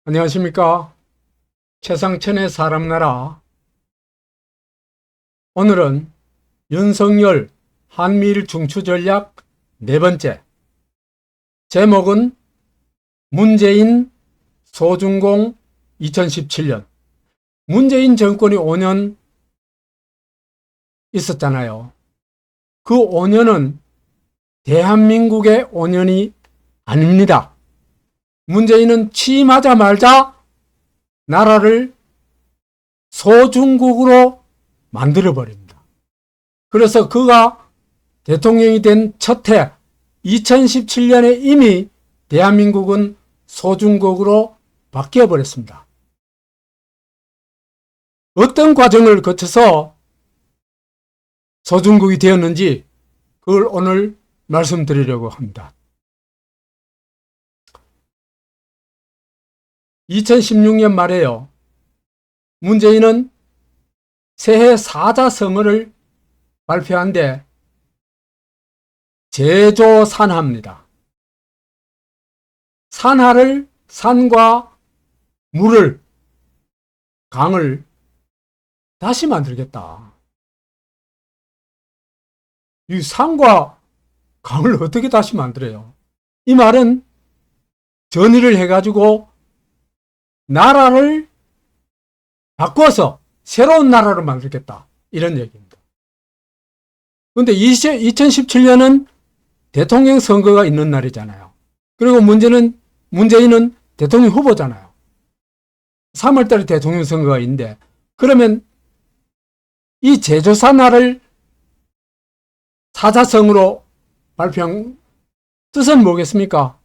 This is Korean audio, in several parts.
안녕하십니까. 최상천의 사람나라. 오늘은 윤석열 한미일 중추전략 네 번째, 제목은 문재인 소중공 2017년. 문재인 정권이 5년 있었잖아요. 그 5년은 대한민국의 5년이 아닙니다. 문재인은 취임하자마자 나라를 소중국으로 만들어버립니다. 그래서 그가 대통령이 된 첫 해 2017년에 이미 대한민국은 소중국으로 바뀌어버렸습니다. 어떤 과정을 거쳐서 소중국이 되었는지 그걸 오늘 말씀드리려고 합니다. 2016년 말에요. 문재인은 새해 사자성어를 발표한데 제조산하입니다. 산하를, 산과 물을, 강을 다시 만들겠다. 이 산과 강을 어떻게 다시 만들어요? 이 말은 전의를 해가지고 나라를 바꿔서 새로운 나라로 만들겠다. 이런 얘기입니다. 그런데 2017년은 대통령 선거가 있는 날이잖아요. 그리고 문재인은 대통령 후보잖아요. 3월달에 대통령 선거가 있는데, 그러면 이 제조산하를 사자성으로 발표한 뜻은 뭐겠습니까?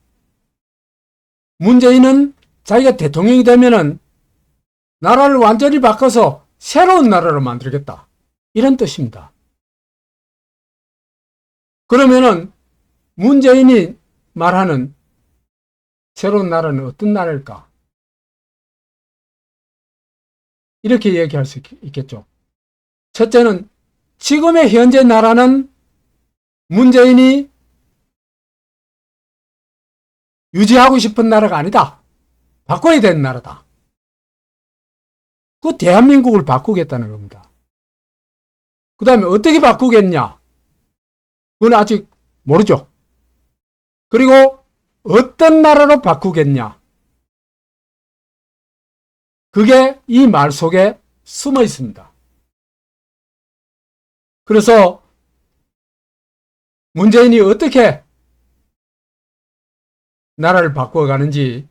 문재인은 자기가 대통령이 되면은 나라를 완전히 바꿔서 새로운 나라로 만들겠다. 이런 뜻입니다. 그러면은 문재인이 말하는 새로운 나라는 어떤 나라일까? 이렇게 얘기할 수 있겠죠. 첫째는 지금의 현재 나라는 문재인이 유지하고 싶은 나라가 아니다. 바꿔야 되는 나라다. 그 대한민국을 바꾸겠다는 겁니다. 그 다음에 어떻게 바꾸겠냐? 그건 아직 모르죠. 그리고 어떤 나라로 바꾸겠냐? 그게 이 말 속에 숨어 있습니다. 그래서 문재인이 어떻게 나라를 바꿔가는지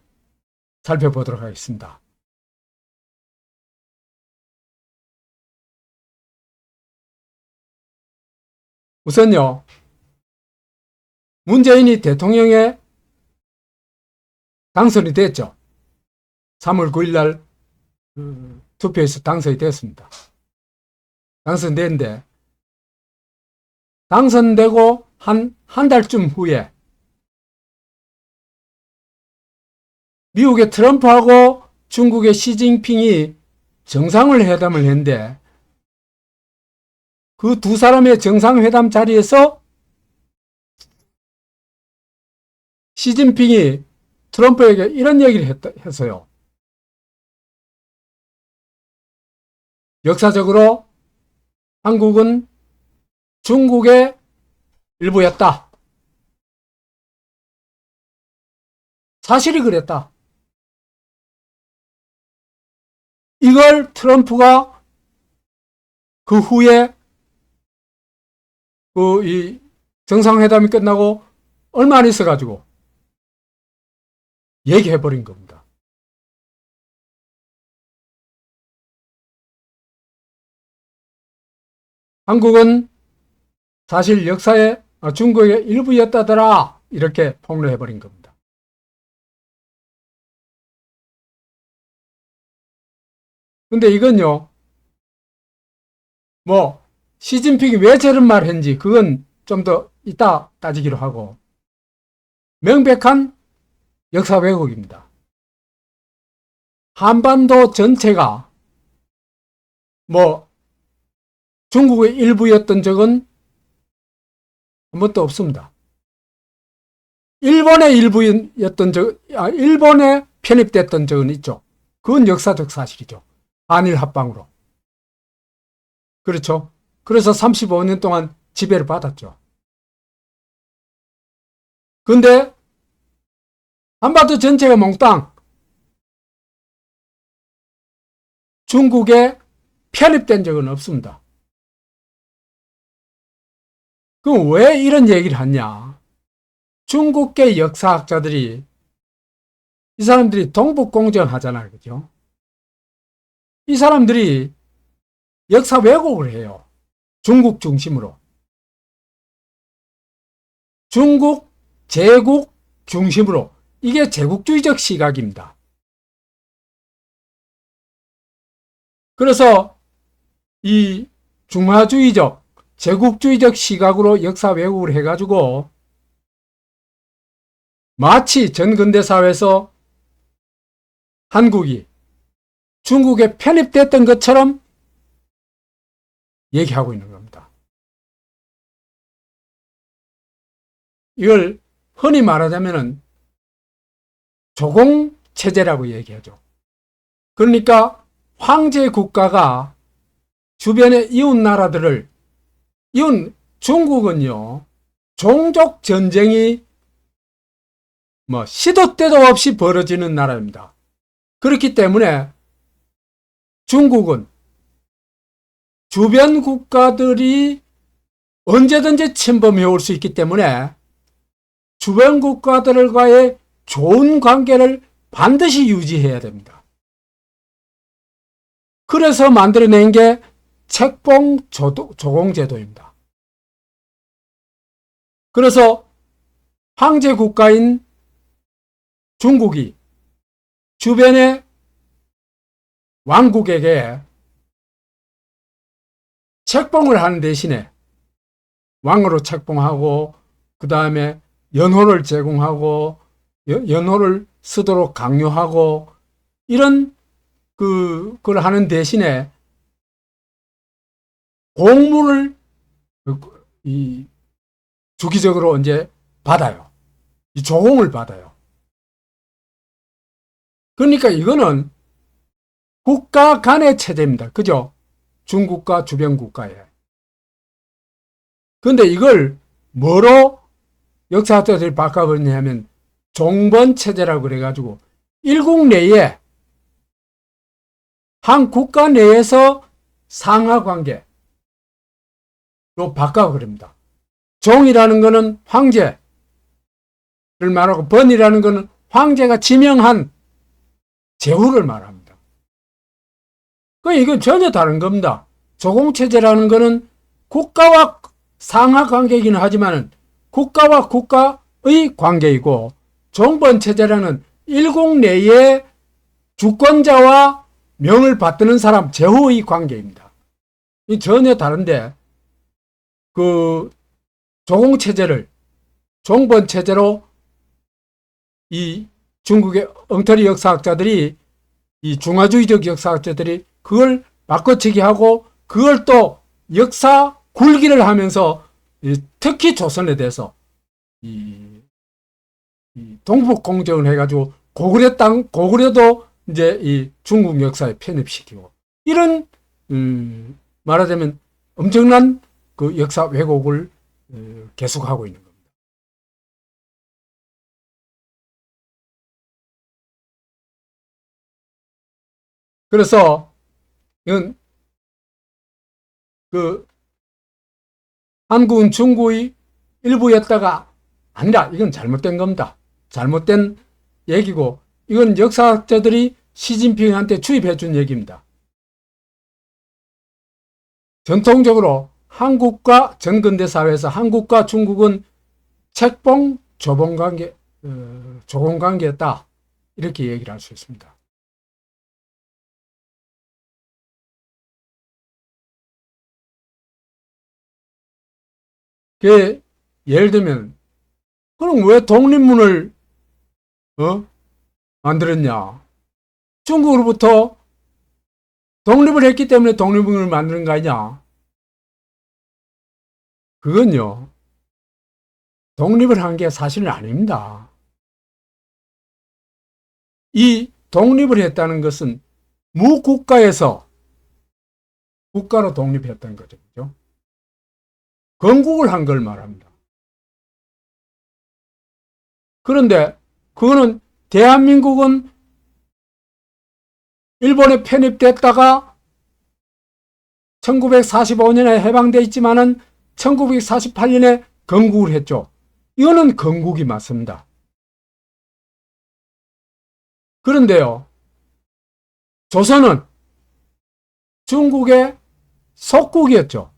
살펴보도록 하겠습니다. 우선요, 문재인이 대통령에 당선이 됐죠. 3월 9일 날 투표에서 당선이 됐습니다. 당선됐는데, 당선되고 한 달쯤 후에 미국의 트럼프하고 중국의 시진핑이 정상회담을 했는데, 그 두 사람의 정상회담 자리에서 시진핑이 트럼프에게 이런 얘기를 했어요. 역사적으로 한국은 중국의 일부였다. 사실이 그랬다. 이걸 트럼프가 그 후에 이 정상회담이 끝나고 얼마 안 있어가지고 얘기해버린 겁니다. 한국은 사실 역사에 중국의 일부였다더라 이렇게 폭로해버린 겁니다. 근데 이건요, 시진핑이 왜 저런 말을 했는지 그건 좀 더 이따 따지기로 하고, 명백한 역사 왜곡입니다. 한반도 전체가 중국의 일부였던 적은 한 번도 없습니다. 일본의 일부였던 일본의 편입됐던 적은 있죠. 그건 역사적 사실이죠. 한일 합방으로. 그렇죠. 그래서 35년 동안 지배를 받았죠. 근데 한반도 전체가 몽땅 중국에 편입된 적은 없습니다. 그럼 왜 이런 얘기를 하냐? 중국계 역사학자들이 이 사람들이 동북공정 하잖아요. 그죠? 이 사람들이 역사 왜곡을 해요. 중국 중심으로. 중국 제국 중심으로. 이게 제국주의적 시각입니다. 그래서 이 중화주의적, 제국주의적 시각으로 역사 왜곡을 해가지고 마치 전근대사회에서 한국이 중국에 편입됐던 것처럼 얘기하고 있는 겁니다. 이걸 흔히 말하자면 조공체제라고 얘기하죠. 그러니까 황제 국가가 주변의 이웃 나라들을, 중국은요, 종족 전쟁이 시도 때도 없이 벌어지는 나라입니다. 그렇기 때문에 중국은 주변 국가들이 언제든지 침범해 올 수 있기 때문에 주변 국가들과의 좋은 관계를 반드시 유지해야 됩니다. 그래서 만들어낸 게 책봉 조공제도입니다. 그래서 황제 국가인 중국이 주변의 왕국에게 책봉을 하는 대신에 왕으로 책봉하고 그 다음에 연호를 제공하고 연호를 쓰도록 강요하고 이런 그걸 하는 대신에 공물을 주기적으로 이제 받아요. 이 조공을 받아요. 그러니까 이거는 국가 간의 체제입니다. 그죠? 중국과 주변 국가에. 근데 이걸 뭐로 역사학자들이 바꿔버리냐면 종번체제라고 그래가지고 일국 내에 한 국가 내에서 상하관계로 바꿔버립니다. 종이라는 것은 황제를 말하고 번이라는 것은 황제가 지명한 제후를 말합니다. 이건 전혀 다른 겁니다. 조공체제라는 것은 국가와 상하관계이긴 하지만 국가와 국가의 관계이고 종번체제라는 일국 내의 주권자와 명을 받드는 사람, 제후의 관계입니다. 이 전혀 다른데 그 조공체제를 종번체제로 이 중국의 엉터리 역사학자들이 이 중화주의적 역사학자들이 그걸 바꿔치기 하고 그걸 또 역사 굴기를 하면서 특히 조선에 대해서 이 동북 공정을 해가지고 고구려도 이제 이 중국 역사에 편입시키고 이런 말하자면 엄청난 그 역사 왜곡을 계속하고 있는 겁니다. 그래서 이건 그 한국은 중국의 일부였다가 아니라 이건 잘못된 겁니다. 잘못된 얘기고 이건 역사학자들이 시진핑한테 주입해 준 얘기입니다. 전통적으로 한국과 전근대 사회에서 한국과 중국은 책봉 조공관계였다. 이렇게 얘기를 할 수 있습니다. 예를 들면 그럼 왜 독립문을 만들었냐? 중국으로부터 독립을 했기 때문에 독립문을 만드는 거 아니냐? 그건요. 독립을 한 게 사실은 아닙니다. 이 독립을 했다는 것은 무국가에서 국가로 독립했다는 거죠. 그죠? 건국을 한 걸 말합니다. 그런데 그거는 대한민국은 일본에 편입됐다가 1945년에 해방돼 있지만은 1948년에 건국을 했죠. 이거는 건국이 맞습니다. 그런데요, 조선은 중국의 속국이었죠.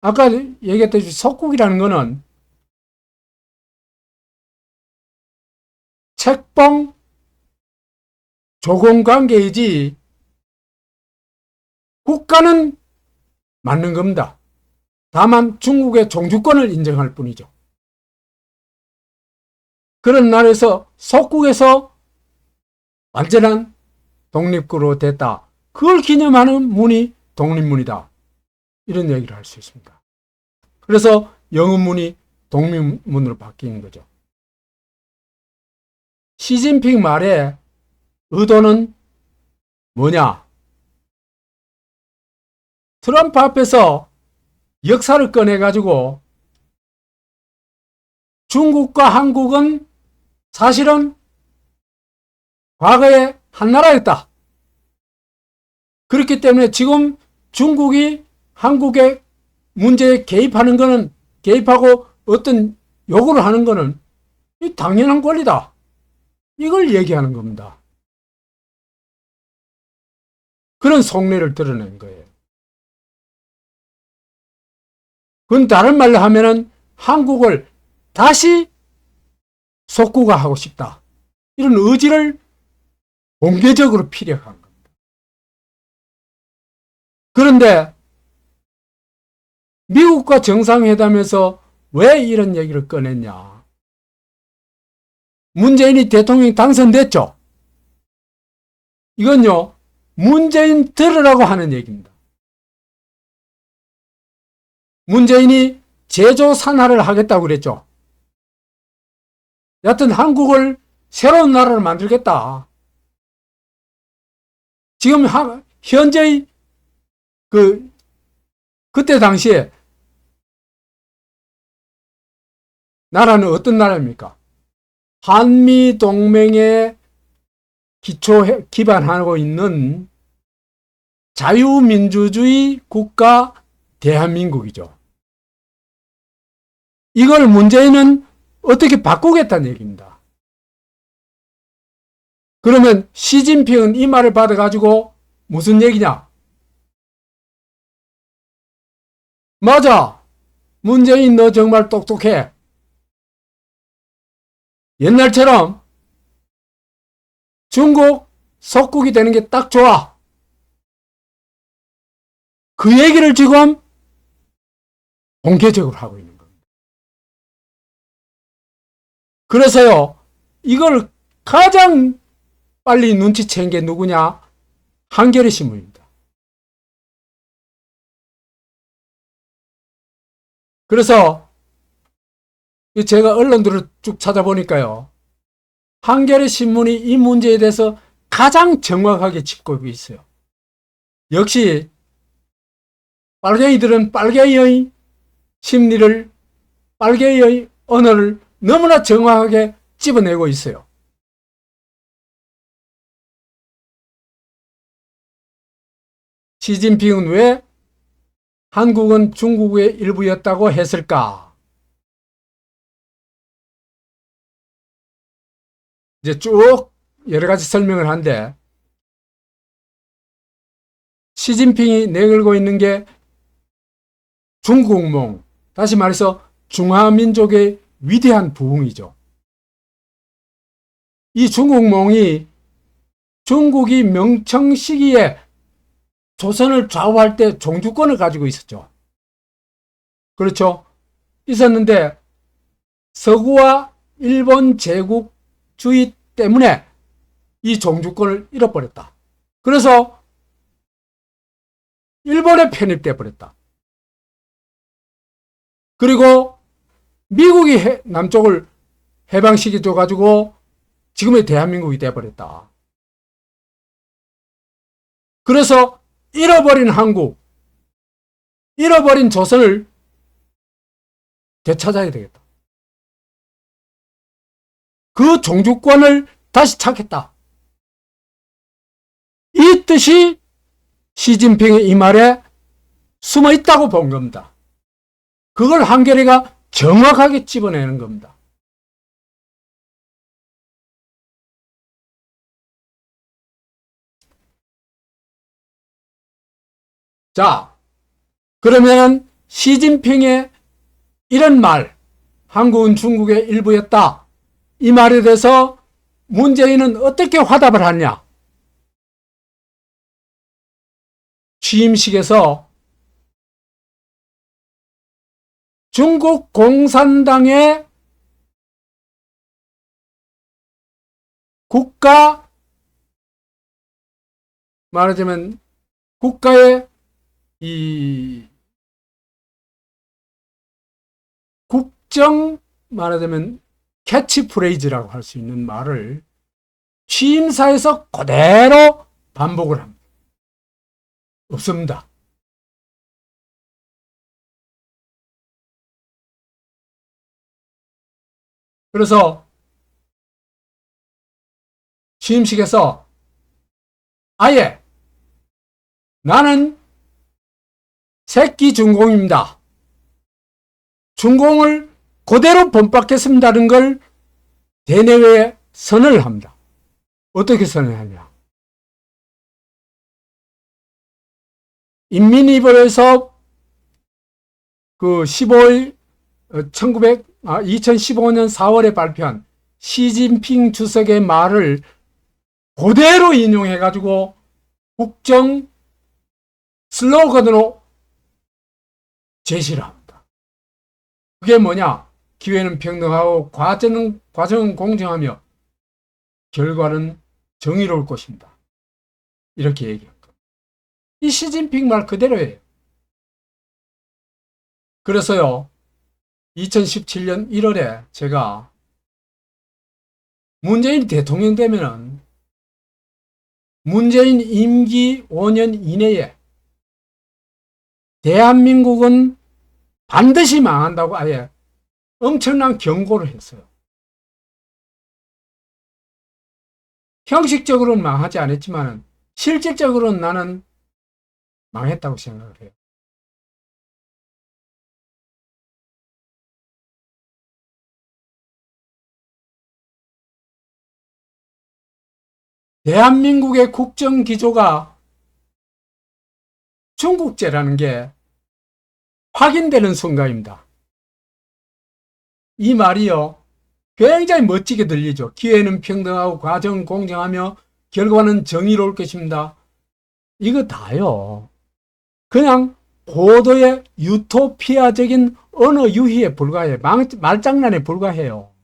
아까 얘기했듯이 속국이라는 것은 책봉 조공 관계이지 국가는 맞는 겁니다. 다만 중국의 종주권을 인정할 뿐이죠. 그런 나라에서 속국에서 완전한 독립국으로 됐다. 그걸 기념하는 문이 독립문이다. 이런 얘기를 할 수 있습니다. 그래서 영어문이 독립문으로 바뀐 거죠. 시진핑 말의 의도는 뭐냐? 트럼프 앞에서 역사를 꺼내가지고 중국과 한국은 사실은 과거에 한 나라였다. 그렇기 때문에 지금 중국이 한국의 문제에 개입하는 것은, 개입하고 어떤 요구를 하는 것은 당연한 권리다. 이걸 얘기하는 겁니다. 그런 속내를 드러낸 거예요. 그건 다른 말로 하면은 한국을 다시 속국화하고 싶다. 이런 의지를 공개적으로 피력한 겁니다. 그런데 미국과 정상회담에서 왜 이런 얘기를 꺼냈냐? 문재인이 대통령이 당선됐죠? 이건요, 문재인 들으라고 하는 얘기입니다. 문재인이 제조 산하를 하겠다고 그랬죠. 여하튼 한국을 새로운 나라를 만들겠다. 지금 현재의 그때 당시에 나라는 어떤 나라입니까? 한미 동맹에 기반하고 있는 자유민주주의 국가 대한민국이죠. 이걸 문재인은 어떻게 바꾸겠다는 얘기입니다. 그러면 시진핑은 이 말을 받아가지고 무슨 얘기냐? 맞아. 문재인 너 정말 똑똑해. 옛날처럼 중국 속국이 되는 게 딱 좋아. 그 얘기를 지금 공개적으로 하고 있는 겁니다. 그래서요, 이걸 가장 빨리 눈치챈 게 누구냐? 한겨레 신문입니다. 그래서 제가 언론들을 쭉 찾아보니까요, 한겨레 신문이 이 문제에 대해서 가장 정확하게 짚고 있어요. 역시 빨갱이들은 빨갱이의 심리를, 빨갱이의 언어를 너무나 정확하게 집어내고 있어요. 시진핑은 왜 한국은 중국의 일부였다고 했을까? 이제 쭉 여러 가지 설명을 하는데, 시진핑이 내걸고 있는 게 중국몽, 다시 말해서 중화민족의 위대한 부흥이죠. 이 중국몽이 중국이 명청 시기에 조선을 좌우할 때 종주권을 가지고 있었죠. 그렇죠? 있었는데 서구와 일본 제국주의 때문에 이 종주권을 잃어버렸다. 그래서 일본에 편입돼 버렸다. 그리고 미국이 남쪽을 해방시켜줘 가지고 지금의 대한민국이 되어버렸다. 그래서 잃어버린 한국, 잃어버린 조선을 되찾아야 되겠다. 그 종주권을 다시 찾겠다. 이 뜻이 시진핑의 이 말에 숨어 있다고 본 겁니다. 그걸 한겨레가 정확하게 집어내는 겁니다. 자, 그러면 시진핑의 이런 말, 한국은 중국의 일부였다. 이 말에 대해서 문재인은 어떻게 화답을 하냐? 취임식에서 중국 공산당의 국가, 말하자면 국가의 이 국정, 말하자면 캐치프레이즈라고 할 수 있는 말을 취임사에서 그대로 반복을 합니다. 없습니다. 그래서 취임식에서 아예 나는 새끼 준공입니다. 준공을 그대로 본받겠습니다는 걸 대내외에 선언을 합니다. 어떻게 선언하냐? 인민일보에서 그 2015년 4월에 발표한 시진핑 주석의 말을 그대로 인용해가지고 국정 슬로건으로 제시를 합니다. 그게 뭐냐? 기회는 평등하고 과정은 공정하며 결과는 정의로울 것입니다. 이렇게 얘기합니다. 이 시진핑 말 그대로예요. 그래서요, 2017년 1월에 제가 문재인 대통령 되면은 문재인 임기 5년 이내에 대한민국은 반드시 망한다고 아예 엄청난 경고를 했어요. 형식적으로는 망하지 않았지만 실질적으로는 나는 망했다고 생각을 해요. 대한민국의 국정기조가 중국제라는 게 확인되는 순간입니다. 이 말이요, 굉장히 멋지게 들리죠. 기회는 평등하고 과정은 공정하며 결과는 정의로울 것입니다. 이거 다요, 그냥 고도의 유토피아적인 언어 유희에 불과해요. 말장난에 불과해요.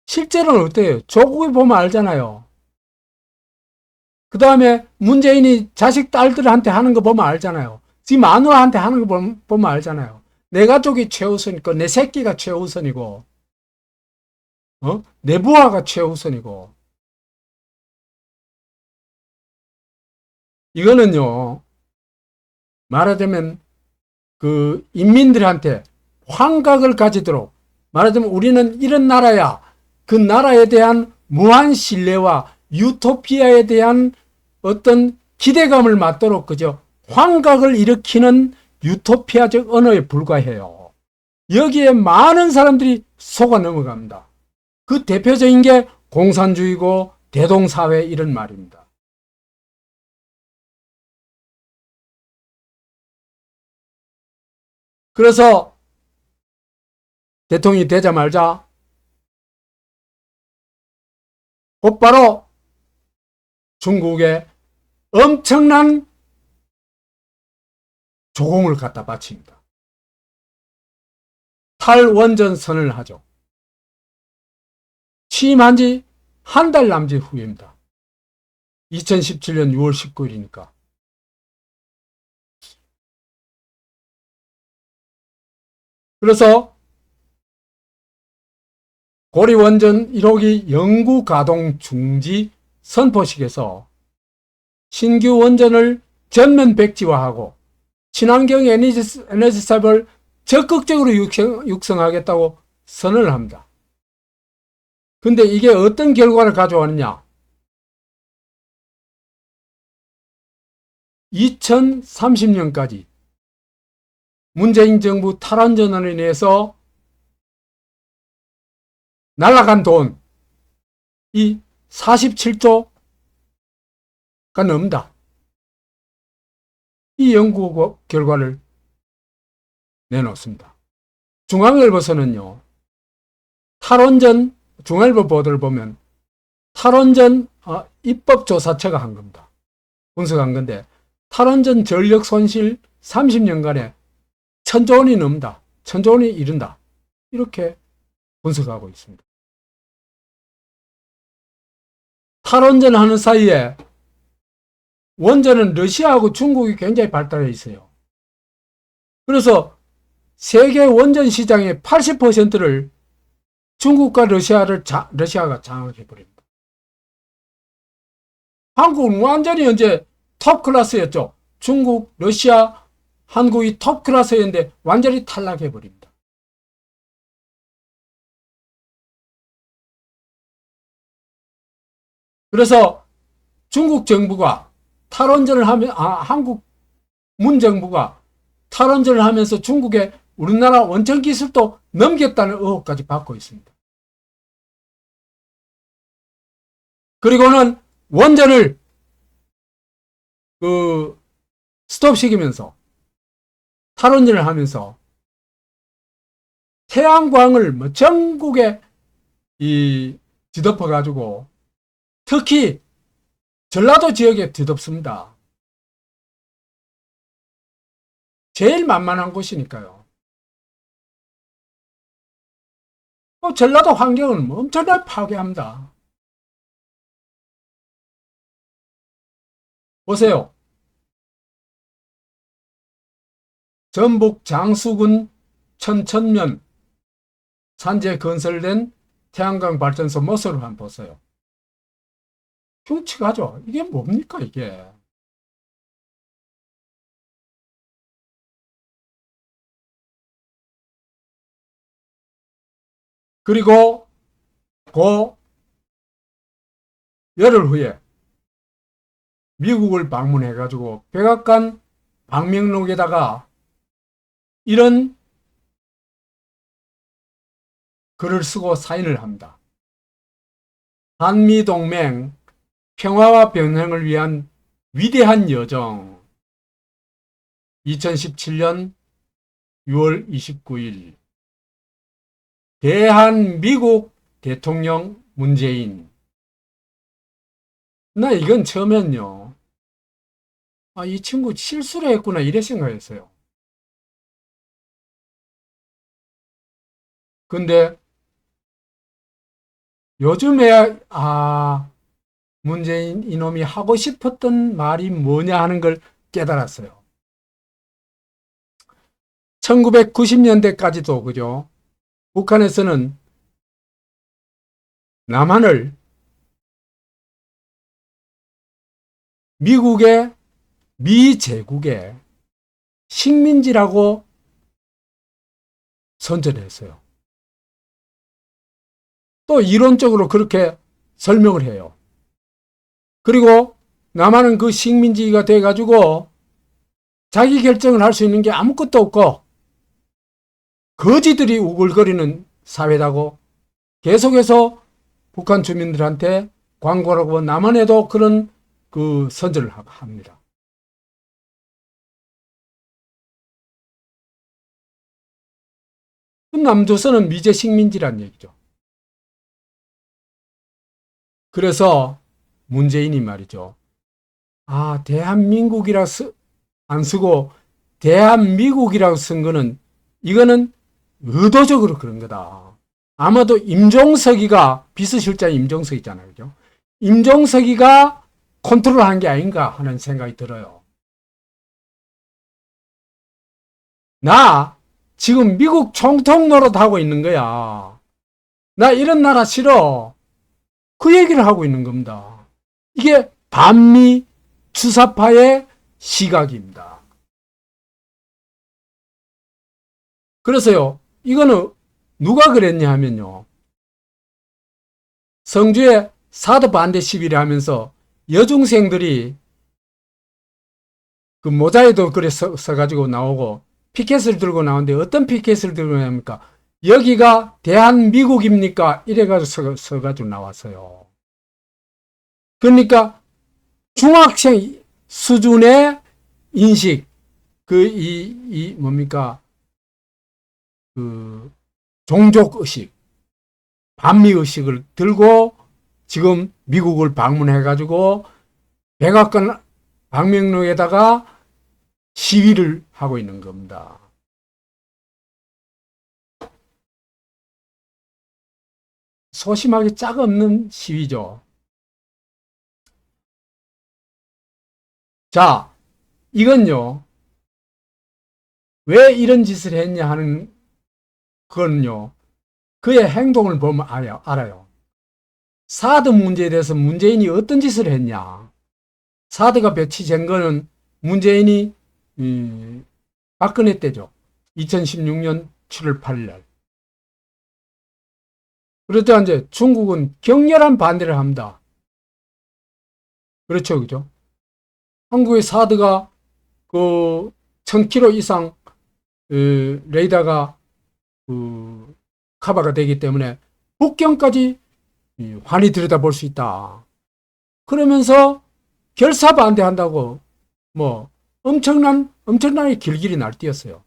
실제로는 어때요? 조국이 보면 알잖아요. 그 다음에 문재인이 자식 딸들한테 하는 거 보면 알잖아요. 지 마누라한테 하는 거 보면 알잖아요. 내 가족이 최우선이고 내 새끼가 최우선이고 내 부하가 최우선이고. 이거는요, 말하자면 그 인민들한테 환각을 가지도록, 말하자면 우리는 이런 나라야, 그 나라에 대한 무한 신뢰와 유토피아에 대한 어떤 기대감을 갖도록, 그죠, 환각을 일으키는 유토피아적 언어에 불과해요. 여기에 많은 사람들이 속아 넘어갑니다. 그 대표적인 게 공산주의고 대동사회 이런 말입니다. 그래서 대통령이 되자마자 곧바로 중국에 엄청난 조공을 갖다 바칩니다. 탈원전 선언을 하죠. 취임한 지 한 달 남짓 후입니다. 2017년 6월 19일이니까. 그래서 고리원전 1호기 영구 가동 중지 선포식에서 신규 원전을 전면 백지화하고 친환경 에너지 사업을 적극적으로 육성하겠다고 선언을 합니다. 근데 이게 어떤 결과를 가져왔느냐? 2030년까지 문재인 정부 탈원전으로 인해서 날아간 돈이 47조가 넘는다. 이 연구 결과를 내놓습니다. 중앙일보에서는요, 탈원전, 중앙일보 보도를 보면 탈원전 입법조사처가 한 겁니다. 분석한 건데, 탈원전 전력 손실 30년간에 1,000조 원이 넘는다. 1,000조 원이 이른다. 이렇게 분석하고 있습니다. 탈원전 하는 사이에 원전은 러시아하고 중국이 굉장히 발달해 있어요. 그래서 세계 원전 시장의 80%를 중국과 러시아가 장악해 버립니다. 한국은 완전히 현재 톱 클래스였죠. 중국, 러시아, 한국이 톱 클래스였는데 완전히 탈락해 버립니다. 그래서 중국 정부가 탈원전을 하면, 한국 문정부가 탈원전을 하면서 중국에 우리나라 원전 기술도 넘겼다는 의혹까지 받고 있습니다. 그리고는 원전을 스톱시키면서 탈원전을 하면서 태양광을 전국에 뒤덮어 가지고 특히 전라도 지역에 뒤덮습니다. 제일 만만한 곳이니까요. 전라도 환경은 엄청나게 파괴합니다. 보세요. 전북 장수군 천천면 산지에 건설된 태양광 발전소 모습을 한번 보세요. 흉측하죠? 이게 뭡니까, 이게? 그리고 그 열흘 후에 미국을 방문해가지고 백악관 방명록에다가 이런 글을 쓰고 사인을 합니다. 한미동맹 평화와 변형을 위한 위대한 여정 2017년 6월 29일 대한미국 대통령 문재인. 나 이건 처음엔요, 이 친구 실수를 했구나 이래 생각했어요. 근데 요즘에 문재인 이놈이 하고 싶었던 말이 뭐냐 하는 걸 깨달았어요. 1990년대까지도 그죠? 북한에서는 남한을 미국의 미제국의 식민지라고 선전했어요. 또 이론적으로 그렇게 설명을 해요. 그리고 남한은 그 식민지가 돼가지고 자기 결정을 할 수 있는 게 아무것도 없고 거지들이 우글거리는 사회라고 계속해서 북한 주민들한테 광고를 하고 남한에도 그런 선전을 합니다. 남조선은 미제 식민지란 얘기죠. 그래서 문재인이 말이죠. 대한민국이라 안 쓰고 대한미국이라고 쓴 거는 이거는 의도적으로 그런 거다. 아마도 임종석이가 비서실장 임종석 있잖아요. 그죠? 임종석이가 컨트롤한 게 아닌가 하는 생각이 들어요. 나 지금 미국 총통 노릇하고 있는 거야. 나 이런 나라 싫어. 그 얘기를 하고 있는 겁니다. 이게 반미 주사파의 시각입니다. 그래서요, 이거는 누가 그랬냐 하면요, 성주에 사드 반대 시위를 하면서 여중생들이 그 모자에도 그래 써가지고 나오고 피켓을 들고 나오는데 어떤 피켓을 들고 나옵니까? 여기가 대한미국입니까? 이래가지고 써가지고 나왔어요. 그러니까 중학생 수준의 인식, 뭡니까? 그 종족의식, 반미의식을 들고 지금 미국을 방문해가지고 백악관 방명록에다가 시위를 하고 있는 겁니다. 소심하게 짝 없는 시위죠. 자, 이건요, 왜 이런 짓을 했냐 하는 그건요, 그의 행동을 보면 알아요. 사드 문제에 대해서 문재인이 어떤 짓을 했냐. 사드가 배치된 거는 문재인이 박근혜 때죠. 2016년 7월 8일 날. 그렇다 이제 중국은 격렬한 반대를 합니다. 그렇죠, 그죠? 한국의 사드가 그 1000km 이상 레이더가 커버가 되기 때문에 북경까지 환히 들여다볼 수 있다. 그러면서 결사 반대한다고 뭐 엄청나게 길길이 날뛰었어요.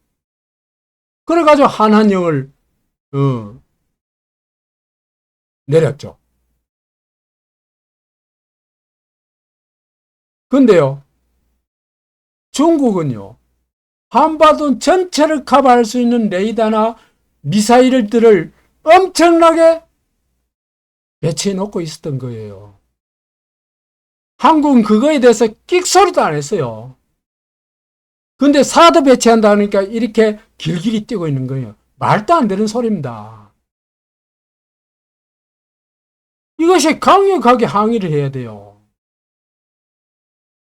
그래가지고 한한령을 내렸죠. 근데요, 중국은요, 한반도 전체를 커버할 수 있는 레이더나 미사일들을 엄청나게 배치해 놓고 있었던 거예요. 한국은 그거에 대해서 끽소리도 안 했어요. 근데 사드 배치한다니까 이렇게 길길이 뛰고 있는 거예요. 말도 안 되는 소리입니다. 이것이 강력하게 항의를 해야 돼요.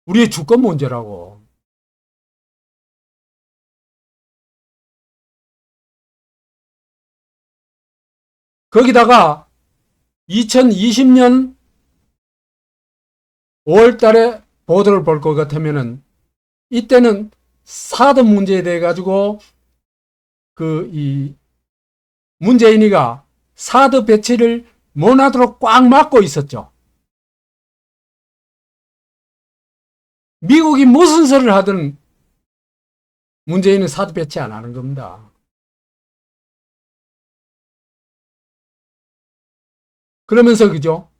우리의 주권 문제라고. 거기다가 2020년 5월 달에 보도를 볼 것 같으면은 이때는 사드 문제에 대해 가지고 문재인이가 사드 배치를 못하도록 꽉 막고 있었죠. 미국이 무슨 소리를 하든 문재인은 사드 배치 안 하는 겁니다. 그러면서 그죠?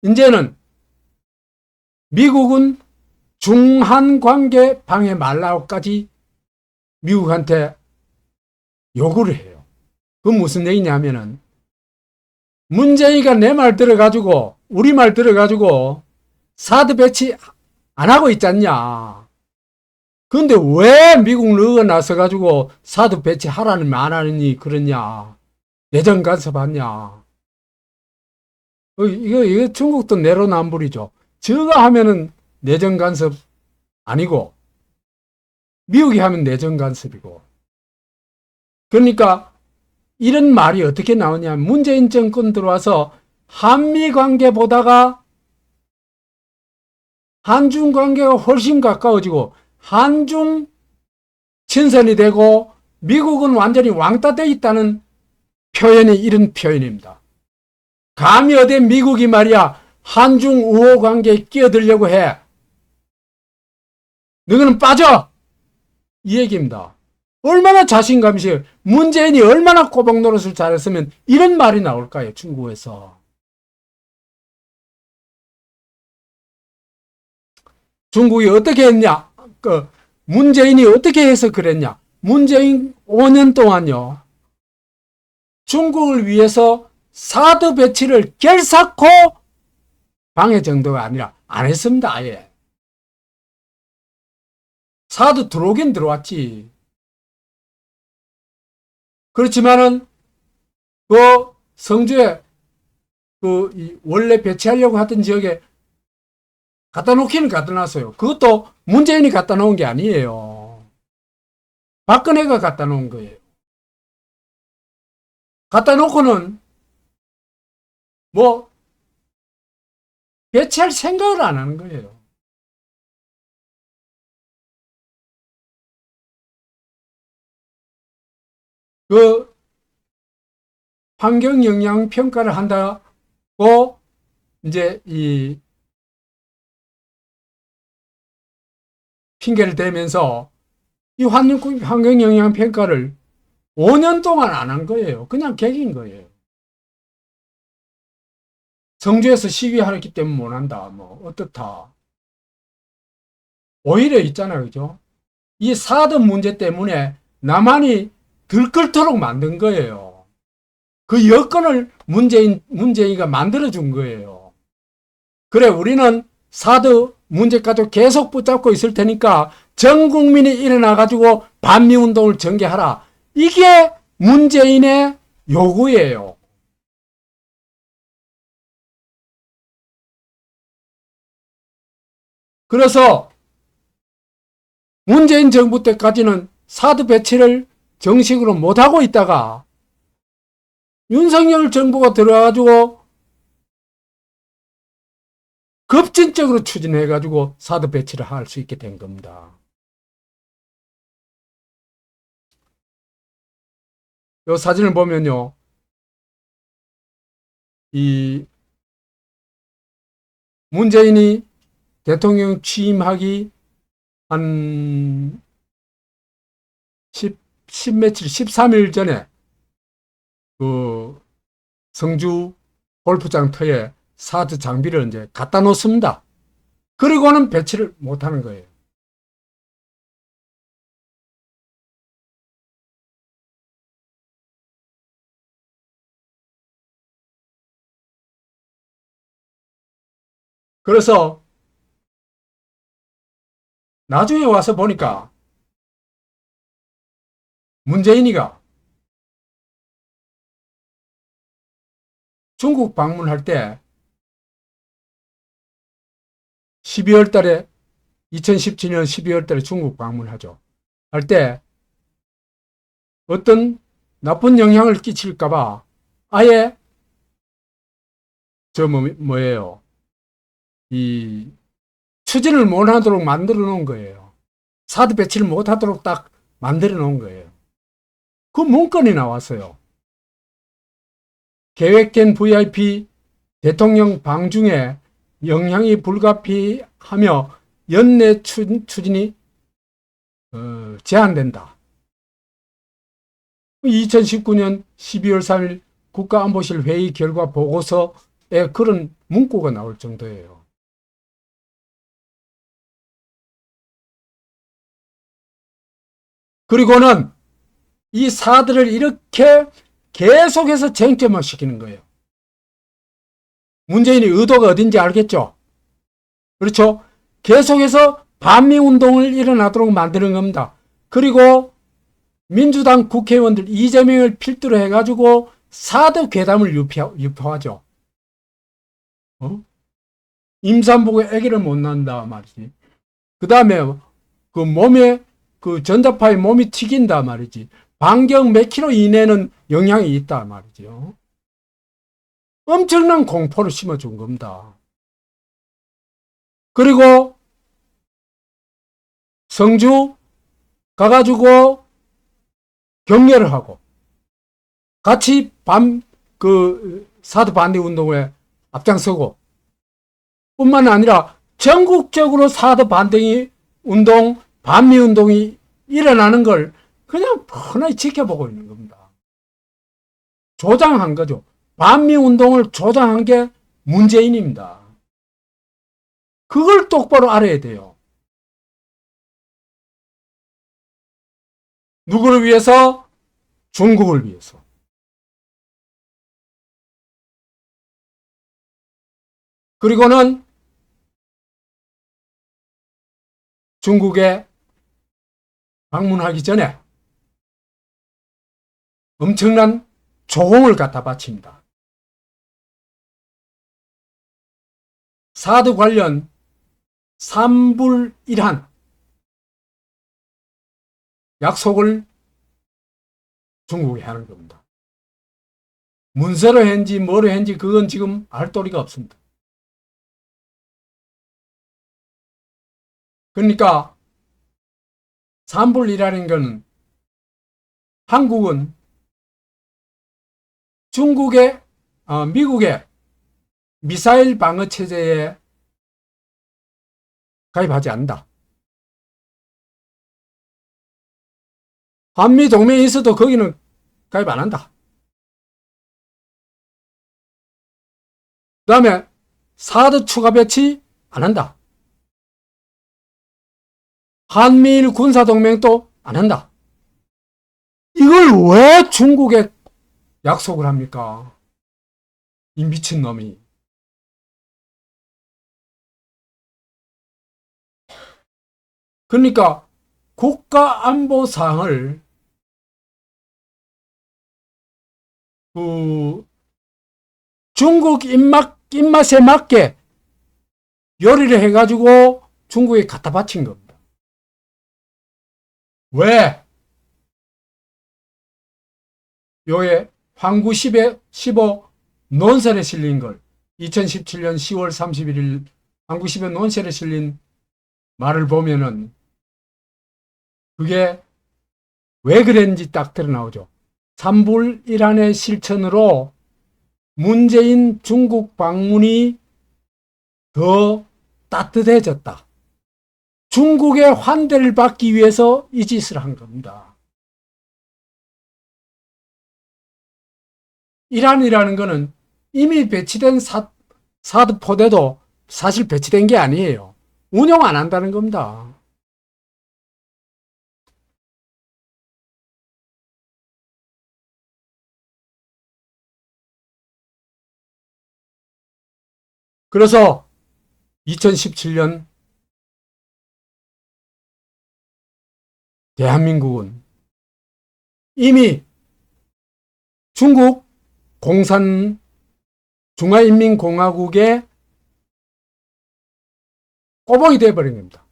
이제는 미국은 중한 관계 방해 말라고까지 미국한테 요구를 해요. 그건 무슨 얘기냐면은 문재인이가 내 말 들어가지고 우리 말 들어가지고 사드 배치 안 하고 있잖냐. 근데 왜 미국 너가 나서가지고 사드 배치 하라는 안 하느니 그러냐. 내정 간섭하냐. 이거 중국도 내로남불이죠. 저거 하면은 내정 간섭 아니고 미국이 하면 내정 간섭이고. 그러니까 이런 말이 어떻게 나오냐. 문재인 정권 들어와서 한미 관계 보다가 한중 관계가 훨씬 가까워지고 한중 친선이 되고 미국은 완전히 왕따 돼 있다는 표현이 이런 표현입니다. 감히 어디 미국이 말이야 한중 우호 관계에 끼어들려고 해. 너희는 빠져! 이 얘기입니다. 얼마나 자신감이 있어요. 문재인이 얼마나 꼬박 노릇을 잘했으면 이런 말이 나올까요, 중국에서. 중국이 어떻게 했냐? 문재인이 어떻게 해서 그랬냐? 문재인 5년 동안요, 중국을 위해서 사드 배치를 결사코 방해 정도가 아니라 안 했습니다, 아예. 사드 들어오긴 들어왔지. 그렇지만은, 성주에 원래 배치하려고 하던 지역에 갖다 놓기는 갖다 놨어요. 그것도 문재인이 갖다 놓은 게 아니에요. 박근혜가 갖다 놓은 거예요. 갖다 놓고는 뭐 배치할 생각을 안 하는 거예요. 그 환경 영향 평가를 한다고 이제 이 핑계를 대면서 이 환경 영향 평가를 5년 동안 안 한 거예요. 그냥 객인 거예요. 성주에서 시위하기 때문에 못 한다. 뭐 어떻다. 오히려 있잖아요. 그죠? 이 사드 문제 때문에 남한이 들끓도록 만든 거예요. 그 여건을 문재인이가 만들어준 거예요. 그래, 우리는 사드 문제 가지고 계속 붙잡고 있을 테니까 전 국민이 일어나가지고 반미운동을 전개하라. 이게 문재인의 요구예요. 그래서 문재인 정부 때까지는 사드 배치를 정식으로 못하고 있다가 윤석열 정부가 들어와가지고 급진적으로 추진해가지고 사드 배치를 할 수 있게 된 겁니다. 이 사진을 보면요. 이 문재인이 대통령 취임하기 한 13일 전에 그 성주 골프장 터에 사드 장비를 이제 갖다 놓습니다. 그리고는 배치를 못 하는 거예요. 그래서 나중에 와서 보니까 문재인이가 중국 방문할 때 12월 달에 2017년 12월 달에 중국 방문하죠. 할 때 어떤 나쁜 영향을 끼칠까봐 아예 뭐예요? 이 추진을 못하도록 만들어 놓은 거예요. 사드 배치를 못하도록 딱 만들어 놓은 거예요. 그 문건이 나왔어요. 계획된 VIP 대통령 방 중에 영향이 불가피하며 연내 추진이 제한된다. 2019년 12월 3일 국가안보실 회의 결과 보고서에 그런 문구가 나올 정도예요. 그리고는 이 사드를 이렇게 계속해서 쟁점을 시키는 거예요. 문재인이 의도가 어딘지 알겠죠? 그렇죠? 계속해서 반미운동을 일어나도록 만드는 겁니다. 그리고 민주당 국회의원들 이재명을 필두로 해가지고 사드 괴담을 유포하죠. 임산부가 아기를 못 낳는다 말이지. 그 다음에 그 몸에 그 전자파에 몸이 튀긴다 말이지. 반경 몇 킬로 이내는 영향이 있다 말이죠. 엄청난 공포를 심어준 겁니다. 그리고 성주 가가지고 격려를 하고 같이 사드 반대 운동에 앞장서고 뿐만 아니라 전국적으로 사드 반대 운동, 반미 운동이 일어나는 걸 그냥 뻔하게 지켜보고 있는 겁니다. 조장한 거죠. 반미 운동을 조장한 게 문재인입니다. 그걸 똑바로 알아야 돼요. 누구를 위해서? 중국을 위해서. 그리고는 중국에 방문하기 전에 엄청난 조공을 갖다 바칩니다. 사드 관련 3불 1한 약속을 중국에 하는 겁니다. 문서로 했는지 뭐로 했는지 그건 지금 알 도리가 없습니다. 그러니까 3불 1하는 것은 한국은 미국의 미사일 방어 체제에 가입하지 않는다. 한미 동맹이 있어도 거기는 가입 안 한다. 그 다음에 사드 추가 배치 안 한다. 한미일 군사동맹도 안 한다. 이걸 왜 중국에 약속을 합니까? 이 미친놈이. 그러니까 국가안보상을 중국 입맛에 맞게 요리를 해가지고 중국에 갖다 바친 겁니다. 왜? 요에 황구 15 논설에 실린 걸 2017년 10월 31일 황구 15 논설에 실린 말을 보면은 그게 왜 그랬는지 딱 드러나오죠. 3불 1한의 실천으로 문재인 중국 방문이 더 따뜻해졌다. 중국의 환대를 받기 위해서 이 짓을 한 겁니다. 이란이라는 것은 이미 배치된 사드 포대도 사실 배치된 게 아니에요. 운용 안 한다는 겁니다. 그래서 2017년 대한민국은 이미 중국 중화인민공화국의 꼬봉이 되어버린 겁니다.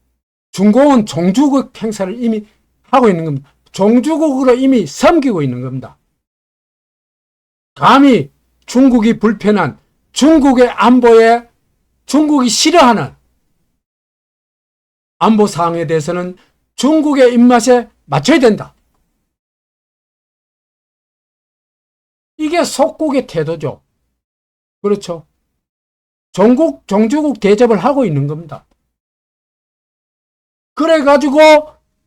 중공은 종주국 행사를 이미 하고 있는 겁니다. 종주국으로 이미 섬기고 있는 겁니다. 감히 중국이 불편한 중국의 안보에 중국이 싫어하는 안보 사항에 대해서는 중국의 입맛에 맞춰야 된다. 이게 속국의 태도죠. 그렇죠. 종주국 대접을 하고 있는 겁니다. 그래가지고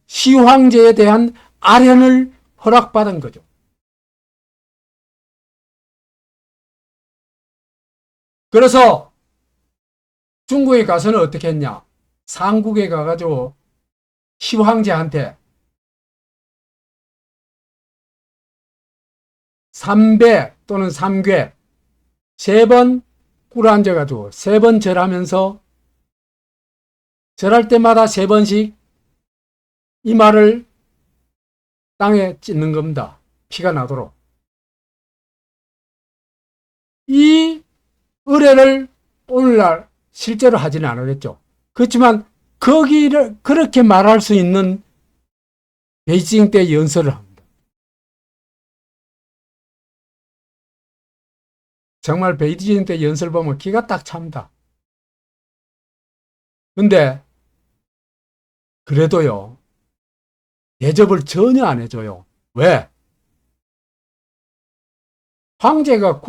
시황제에 대한 아련을 허락받은 거죠. 그래서 중국에 가서는 어떻게 했냐? 상국에 가가지고 시황제한테 3배 또는 3궤 3번 꿇어앉아가지고 3번 절하면서 절할 때마다 3번씩 이마를 땅에 찢는 겁니다. 피가 나도록. 이 의뢰를 오늘날 실제로 하지는 않았겠죠. 그렇지만 거기를 그렇게 말할 수 있는 베이징 때 연설을 합니다. 정말 베이징 때 연설 보면 기가 딱 찹니다. 근데 그래도요, 대접을 전혀 안 해줘요. 왜? 황제가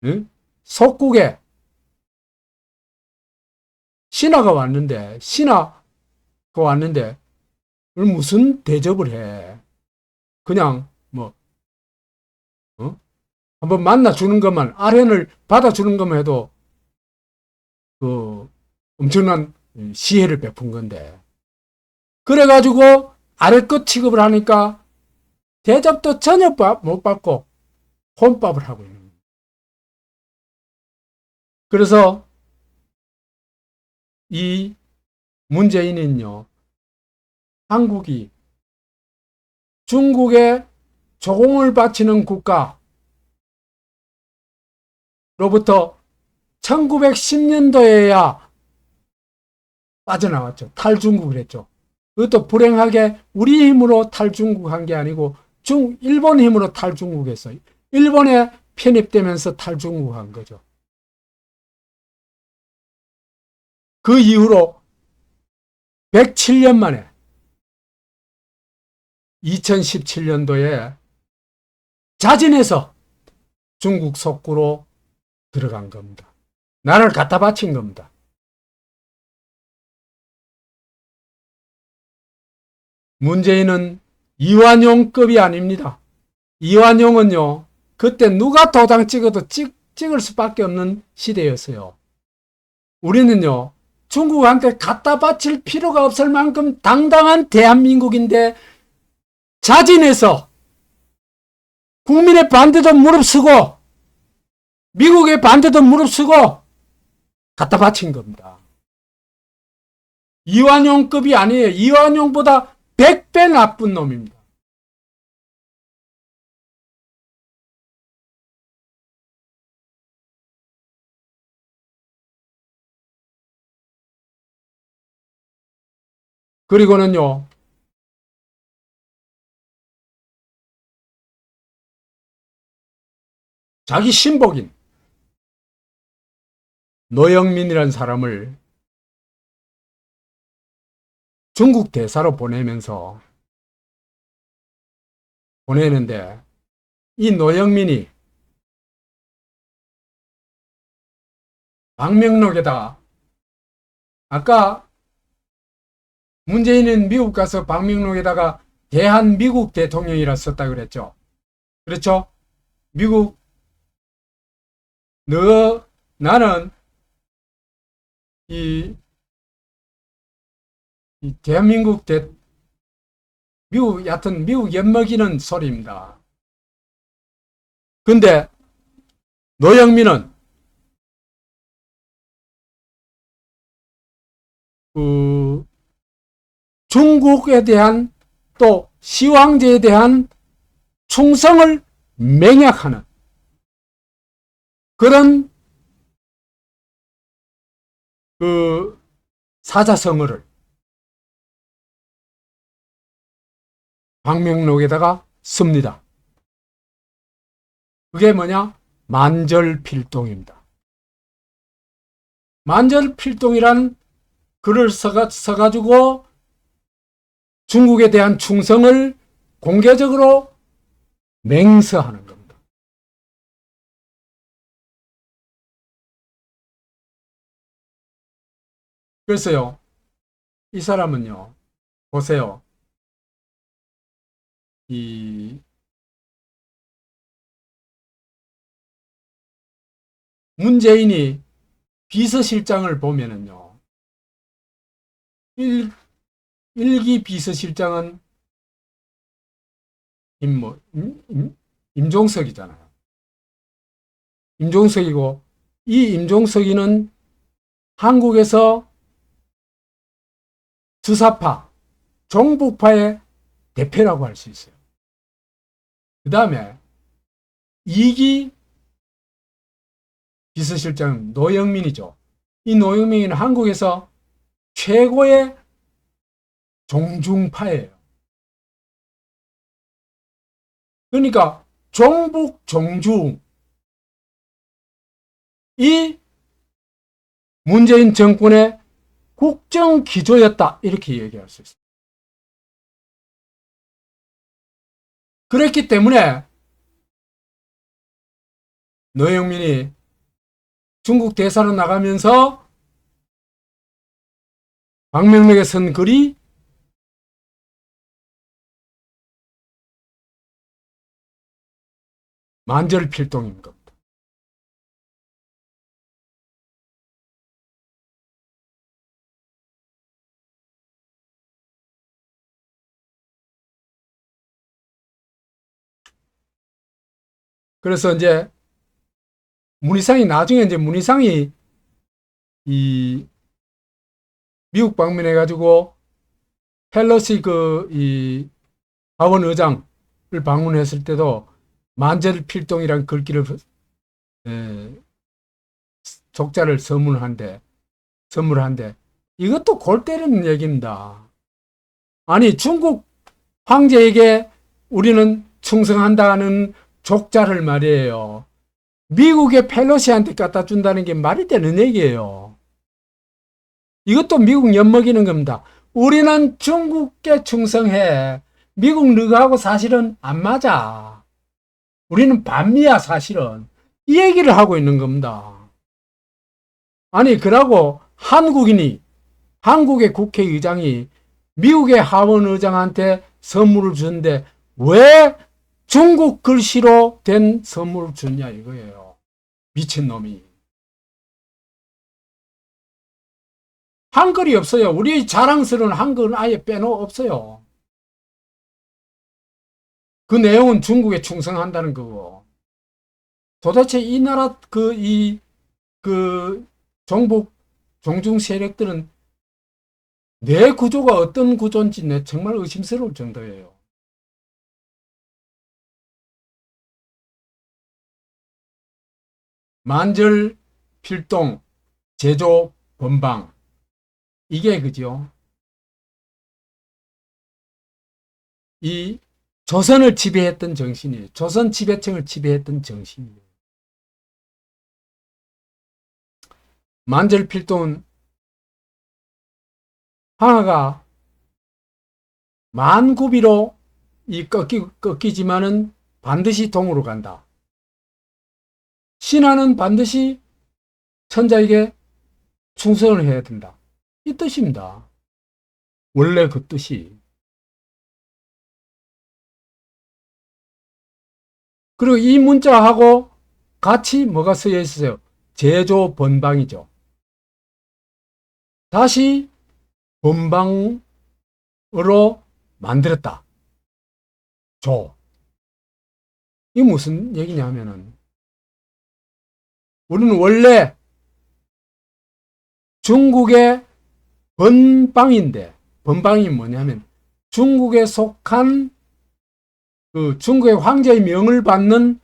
응? 속국에 신하가 왔는데 무슨 대접을 해? 그냥 한번 만나주는 것만, 아련을 받아주는 것만 해도 엄청난 시혜를 베푼 건데, 그래가지고 아래껏 취급을 하니까 대접도 전혀 못 받고 혼밥을 하고 있는 거예요. 그래서 이 문재인은요, 한국이 중국에 조공을 바치는 국가로부터 1910년도에야 빠져나왔죠. 탈중국을 했죠. 그것도 불행하게 우리 힘으로 탈중국한 게 아니고 일본 힘으로 탈중국했어요. 일본에 편입되면서 탈중국한 거죠. 그 이후로 107년 만에 2017년도에 자진해서 중국 속구로 들어간 겁니다. 나를 갖다 바친 겁니다. 문재인은 이완용급이 아닙니다. 이완용은요, 그때 누가 도장 찍어도 찍을 수밖에 없는 시대였어요. 우리는요, 중국한테 갖다 바칠 필요가 없을 만큼 당당한 대한민국인데 자진해서 국민의 반대도 무릅쓰고 미국의 반대도 무릅쓰고 갖다 바친 겁니다. 이완용급이 아니에요. 이완용보다 100배 나쁜 놈입니다. 그리고는요, 자기 신복인 노영민이라는 사람을 중국 대사로 보내는데 이 노영민이 방명록에다가 아까 문재인은 미국 가서 방명록에다가 대한미국 대통령이라 썼다 그랬죠. 그렇죠? 미국 나는 이 대한민국 미국 얕은 미국 엿먹이는 소리입니다. 근데 노영민은 중국에 대한 또 시황제에 대한 충성을 맹약하는 그런 사자성어를 방명록에다가 씁니다. 그게 뭐냐? 만절필동입니다. 만절필동이란 글을 써가지고 중국에 대한 충성을 공개적으로 맹세하는 겁니다. 그래서요, 이 사람은요, 보세요. 이 문재인이 비서실장을 보면은요, 일기 비서실장은 임종석이잖아요. 임종석이고, 이 임종석이는 한국에서 주사파, 종북파의 대표라고 할 수 있어요. 그 다음에 2기 비서실장 노영민이죠. 이 노영민은 한국에서 최고의 종중파예요. 그러니까 종북, 종중 이 문재인 정권의 국정 기조였다 이렇게 얘기할 수 있습니다. 그랬기 때문에 노영민이 중국 대사로 나가면서 방명록에 쓴 글이 만절필동인 겁니다. 그래서 이제 나중에 문희상이 이 미국 방문해가지고 펠로시 이 하원 의장을 방문했을 때도 만절필동이란 글귀를 족자를 선물한대. 이것도 골 때리는 얘기입니다. 아니, 중국 황제에게 우리는 충성한다는 족자를 말이에요. 미국의 펠로시한테 갖다 준다는 게 말이 되는 얘기예요. 이것도 미국 엿먹이는 겁니다. 우리는 중국께 충성해. 미국 너하고 사실은 안 맞아. 우리는 반미야, 사실은. 이 얘기를 하고 있는 겁니다. 아니, 그러고 한국의 국회의장이 미국의 하원의장한테 선물을 주는데 왜 중국 글씨로 된 선물을 줬냐 이거예요. 미친놈이. 한글이 없어요. 우리 자랑스러운 한글은 아예 없어요. 그 내용은 중국에 충성한다는 거고. 도대체 이 나라 종북 종중 세력들은 내 구조가 어떤 구조인지 내 정말 의심스러울 정도예요. 만절, 필동, 제조, 번방. 이게 그죠? 이 조선을 지배했던 정신이에요. 조선 지배층을 지배했던 정신이에요. 만절, 필동은 황하가 만구비로 꺾이지만은 반드시 동으로 간다. 신하는 반드시 천자에게 충성을 해야 된다. 이 뜻입니다. 원래 그 뜻이. 그리고 이 문자하고 같이 뭐가 쓰여 있어요? 제조 번방이죠. 다시 번방으로 만들었다. 이게 무슨 얘기냐면은 우리는 원래 중국의 번방인데, 번방이 뭐냐면 중국에 속한 중국의 황제의 명을 받는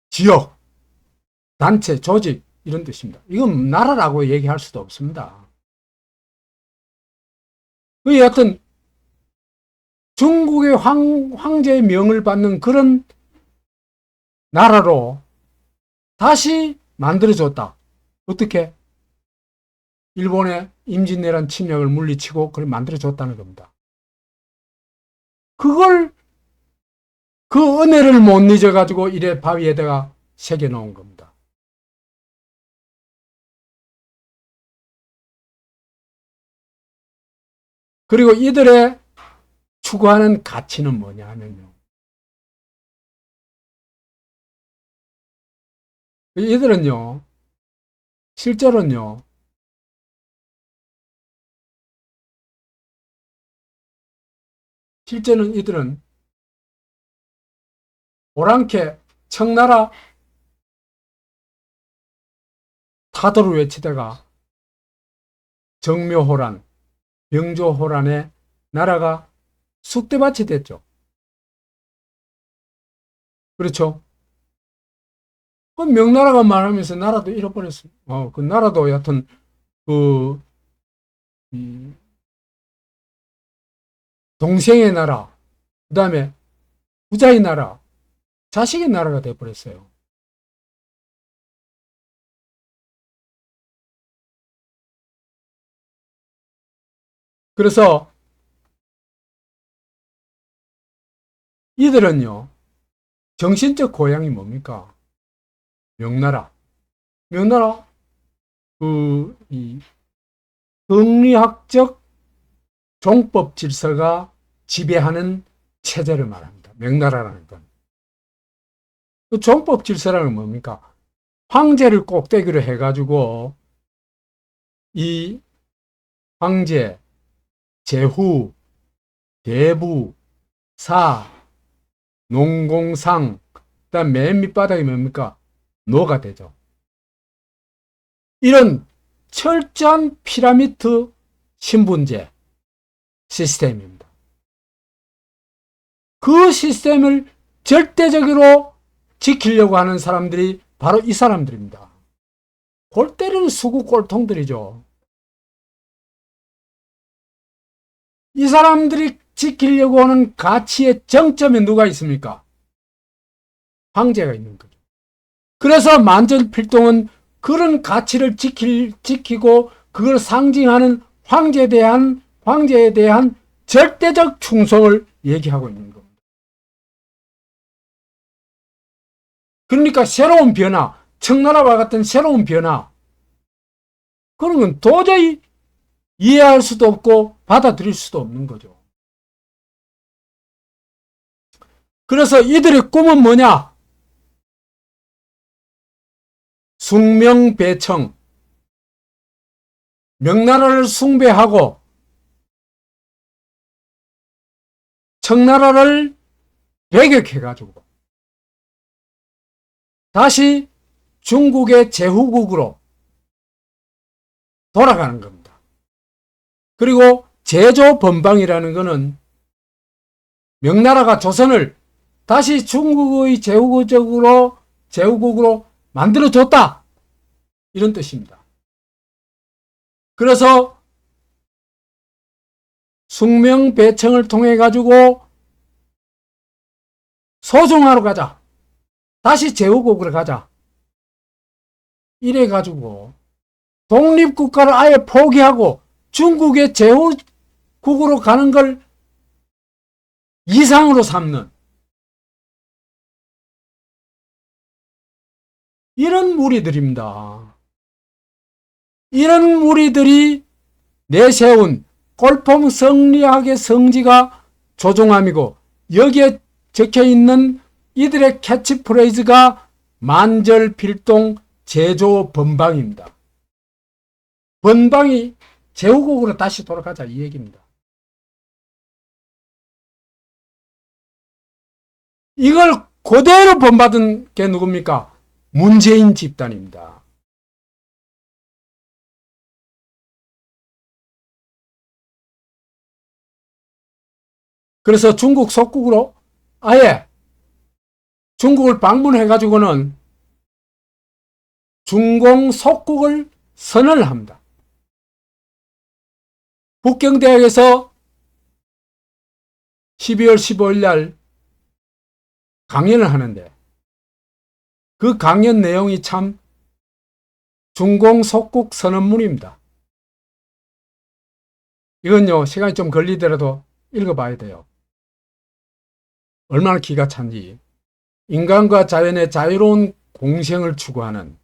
지역, 단체, 조직 이런 뜻입니다. 이건 나라라고 얘기할 수도 없습니다. 여하튼 중국의 황제의 명을 받는 그런 나라로 다시 만들어줬다. 어떻게? 일본의 임진왜란 침략을 물리치고 그걸 만들어줬다는 겁니다. 그 은혜를 못 잊어가지고 이래 바위에다가 새겨놓은 겁니다. 그리고 이들의 추구하는 가치는 뭐냐 하면요. 이들은요, 실제로는요, 실제는 이들은 오랑캐 청나라 타도를 외치다가 정묘호란, 병조호란에 나라가 쑥대밭이 됐죠. 그렇죠? 그 명나라가 말하면서 나라도 잃어버렸어요. 그 나라도 여하튼 동생의 나라, 그 다음에 부자의 나라, 자식의 나라가 되어버렸어요. 그래서 이들은요, 정신적 고향이 뭡니까? 명나라, 이 정리학적 종법 질서가 지배하는 체제를 말합니다. 명나라라는 건. 그 종법 질서라는 건 뭡니까? 황제를 꼭대기로 해가지고 이 황제, 제후, 대부, 사, 농공상, 그다음 맨 밑바닥이 뭡니까? 노가 되죠. 이런 철저한 피라미드 신분제 시스템입니다. 그 시스템을 절대적으로 지키려고 하는 사람들이 바로 이 사람들입니다. 골 때리는 수구 꼴통들이죠. 이 사람들이 지키려고 하는 가치의 정점에 누가 있습니까? 황제가 있는 거죠. 그래서 만전필동은 그런 가치를 지키고 그걸 상징하는 황제에 대한 절대적 충성을 얘기하고 있는 겁니다. 그러니까 새로운 변화, 청나라와 같은 새로운 변화, 그런 건 도저히 이해할 수도 없고 받아들일 수도 없는 거죠. 그래서 이들의 꿈은 뭐냐? 숭명배청, 명나라를 숭배하고 청나라를 배격해가지고 다시 중국의 제후국으로 돌아가는 겁니다. 그리고 제조번방이라는 것은 명나라가 조선을 다시 중국의 제후국으로 만들어줬다, 이런 뜻입니다. 그래서 숭명배청을 통해 가지고 소중하러 가자, 다시 제후국으로 가자, 이래 가지고 독립국가를 아예 포기하고 중국의 제후국으로 가는 걸 이상으로 삼는 이런 무리들입니다. 이런 무리들이 내세운 꼴통성리학의 성지가 조종함이고, 여기에 적혀있는 이들의 캐치프레이즈가 만절필동 제조번방입니다. 번방이 제후국으로 다시 돌아가자, 이 얘기입니다. 이걸 그대로 본받은 게 누굽니까? 문재인 집단입니다. 그래서 중국 속국으로 아예 중국을 방문해가지고는 중공 속국을 선언을 합니다. 북경대학에서 12월 15일 날 강연을 하는데, 그 강연 내용이 참 중공 속국 선언문입니다. 이건요, 시간이 좀 걸리더라도 읽어봐야 돼요. 얼마나 기가 찬지. 인간과 자연의 자유로운 공생을 추구하는,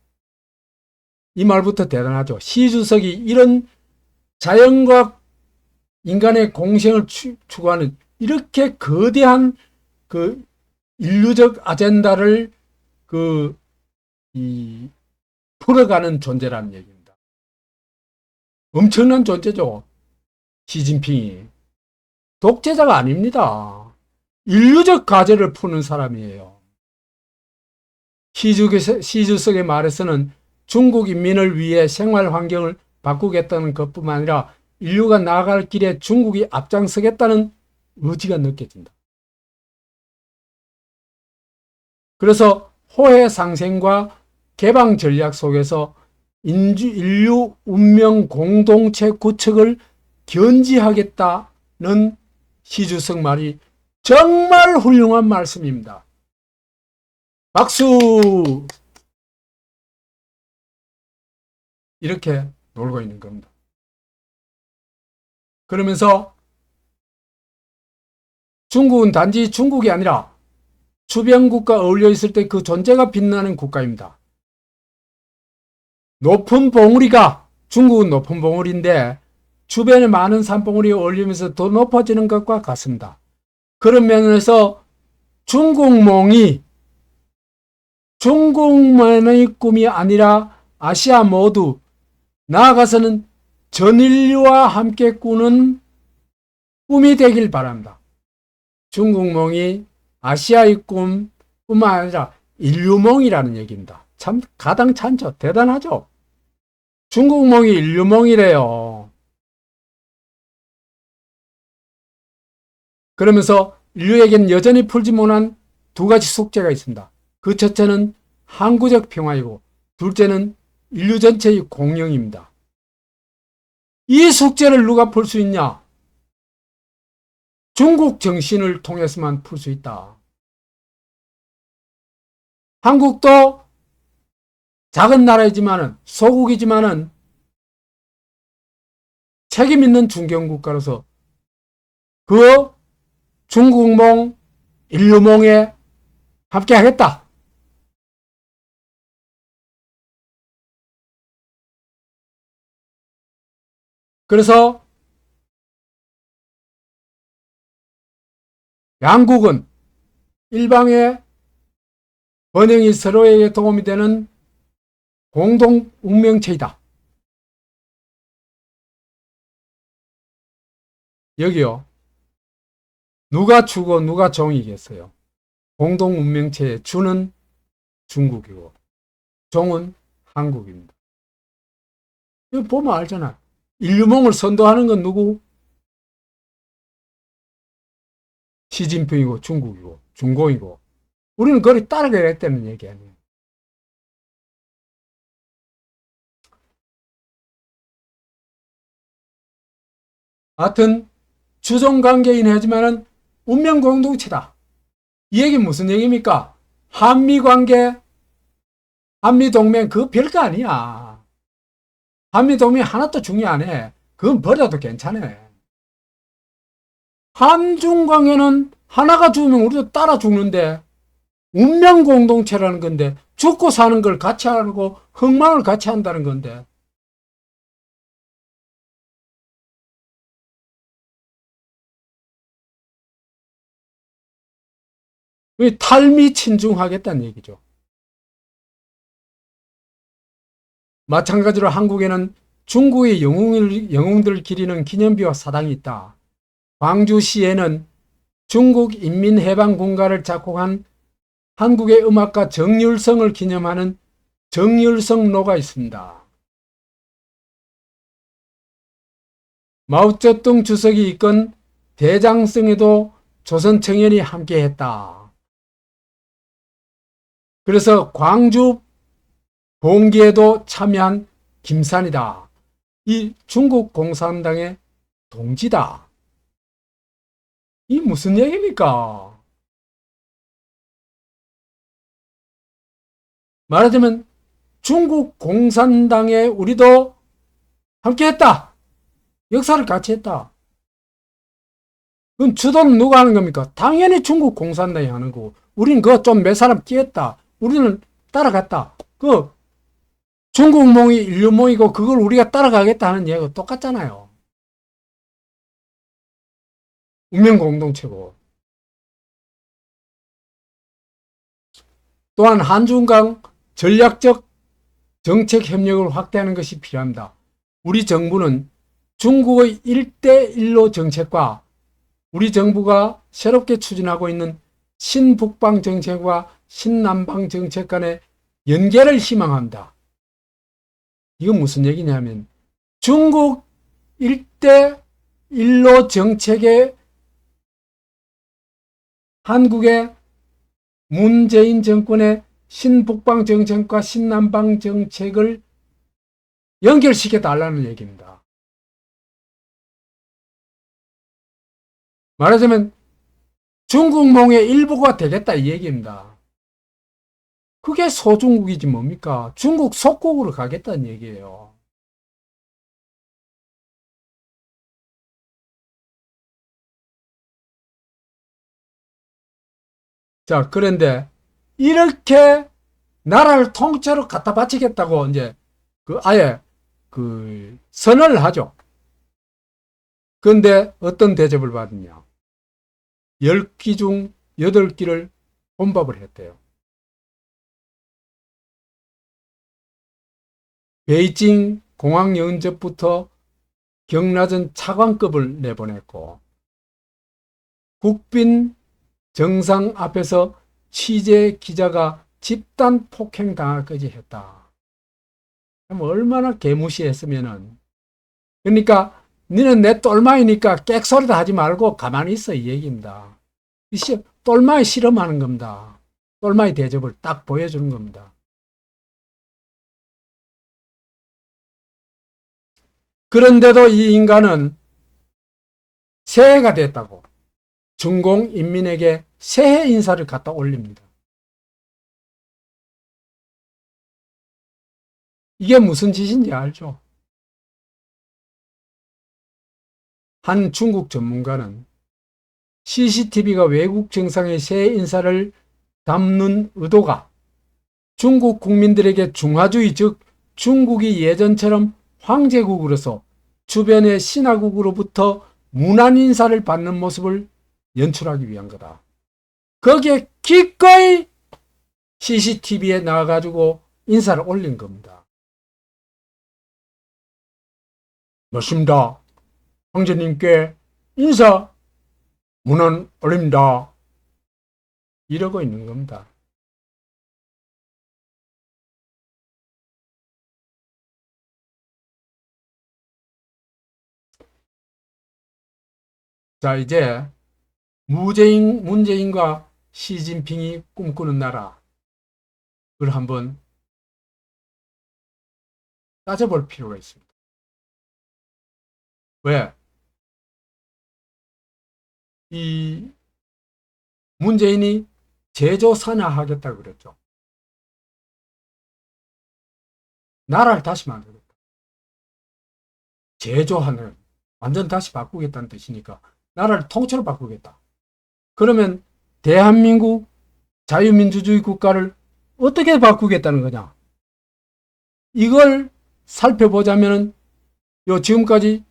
이 말부터 대단하죠. 시주석이 이런 자연과 인간의 공생을 추구하는 이렇게 거대한 그 인류적 아젠다를 풀어가는 존재라는 얘기입니다. 엄청난 존재죠. 시진핑이. 독재자가 아닙니다. 인류적 과제를 푸는 사람이에요. 시주석의 말에서는 중국 인민을 위해 생활 환경을 바꾸겠다는 것뿐만 아니라 인류가 나아갈 길에 중국이 앞장서겠다는 의지가 느껴진다. 그래서 호혜상생과 개방 전략 속에서 인류 운명 공동체 구축을 견지하겠다는 시주석 말이 정말 훌륭한 말씀입니다. 박수! 이렇게 놀고 있는 겁니다. 그러면서 중국은 단지 중국이 아니라 주변국과 어울려 있을 때 그 존재가 빛나는 국가입니다. 높은 봉우리가, 중국은 높은 봉우리인데 주변에 많은 산봉우리가 어울리면서 더 높아지는 것과 같습니다. 그런 면에서 중국몽의 꿈이 아니라 아시아 모두, 나아가서는 전인류와 함께 꾸는 꿈이 되길 바랍니다. 중국몽이 아시아의 꿈뿐만 아니라 인류몽이라는 얘기입니다. 참 가당찮죠. 대단하죠. 중국몽이 인류몽이래요. 그러면서 인류에게는 여전히 풀지 못한 두 가지 숙제가 있습니다. 그 첫째는 항구적 평화이고 둘째는 인류 전체의 공영입니다. 이 숙제를 누가 풀 수 있냐? 중국 정신을 통해서만 풀 수 있다. 한국도 작은 나라이지만은, 소국이지만은 책임 있는 중견국가로서 그 중국몽, 인류몽에 함께 하겠다. 그래서 양국은 일방의 번영이 서로에게 도움이 되는 공동 운명체이다. 여기요. 누가 주고 누가 종이겠어요? 공동 운명체의 주는 중국이고 종은 한국입니다. 이거 보면 알잖아. 인류몽을 선도하는 건 누구? 시진핑이고 중국이고 중공이고 우리는 그걸 따라가겠다는 얘기 아니에요. 하여튼 주종관계인 하지만은 운명 공동체다. 이 얘기는 무슨 얘기입니까? 한미관계, 한미동맹 그거 별거 아니야. 한미동맹 하나도 중요 안 해. 그건 버려도 괜찮아. 한중관계는 하나가 죽으면 우리도 따라 죽는데 운명 공동체라는 건데 죽고 사는 걸 같이 하고 흥망을 같이 한다는 건데 탈미 친중하겠다는 얘기죠. 마찬가지로 한국에는 중국의 영웅들을 기리는 기념비와 사당이 있다. 광주시에는 중국 인민해방군가를 작곡한 한국의 음악가 정율성을 기념하는 정율성로가 있습니다. 마오쩌둥 주석이 이끈 대장성에도 조선 청년이 함께했다. 그래서 광주 봉기에도 참여한 김산이다. 이 중국 공산당의 동지다. 이 무슨 얘기입니까? 말하자면 중국 공산당에 우리도 함께했다. 역사를 같이 했다. 그럼 주도는 누가 하는 겁니까? 당연히 중국 공산당이 하는 거고 우리는 그거 좀 몇 사람 끼었다. 우리는 따라갔다. 그 중국몽이 인류몽이고 그걸 우리가 따라가겠다 하는 얘기가 똑같잖아요. 운명공동체고. 또한 한중 전략적 정책 협력을 확대하는 것이 필요합니다. 우리 정부는 중국의 1대1로 정책과 우리 정부가 새롭게 추진하고 있는 신북방 정책과 신남방 정책 간의 연계를 희망합니다. 이건 무슨 얘기냐면 중국 1대1로 정책에 한국의 문재인 정권의 신북방 정책과 신남방 정책을 연결시켜 달라는 얘기입니다. 말하자면 중국몽의 일부가 되겠다 이 얘기입니다. 그게 소중국이지 뭡니까? 중국 속국으로 가겠다는 얘기예요. 자, 그런데 이렇게 나라를 통째로 갖다 바치겠다고 이제 아예 선언을 하죠. 그런데 어떤 대접을 받느냐? 10기 중 8기를 혼밥을 했대요. 베이징 공항 연접부터 경라전 차관급을 내보냈고 국빈 정상 앞에서 취재 기자가 집단 폭행 당하기까지 했다. 얼마나 개무시했으면은. 그러니까 너는 내 똘마이니까 객소리도 하지 말고 가만히 있어 이 얘기입니다. 똘마이 실험하는 겁니다. 똘마이 대접을 딱 보여주는 겁니다. 그런데도 이 인간은 새해가 됐다고 중공 인민에게 새해 인사를 갖다 올립니다. 이게 무슨 짓인지 알죠? 한 중국 전문가는 CCTV가 외국 정상의 새해 인사를 담는 의도가 중국 국민들에게 중화주의, 즉 중국이 예전처럼 황제국으로서 주변의 신화국으로부터 문안 인사를 받는 모습을 연출하기 위한 거다. 거기에 기꺼이 CCTV에 나와가지고 인사를 올린 겁니다. 맞습니다. 황제님께 인사 문안 올립니다. 이러고 있는 겁니다. 자, 이제 문재인과 시진핑이 꿈꾸는 나라, 그걸 한번 따져볼 필요가 있습니다. 왜? 이 문재인이 제조 산화하겠다고 그랬죠. 나라를 다시 만들겠다. 제조하는, 완전 다시 바꾸겠다는 뜻이니까 나라를 통째로 바꾸겠다. 그러면 대한민국 자유민주주의 국가를 어떻게 바꾸겠다는 거냐? 이걸 살펴보자면 지금까지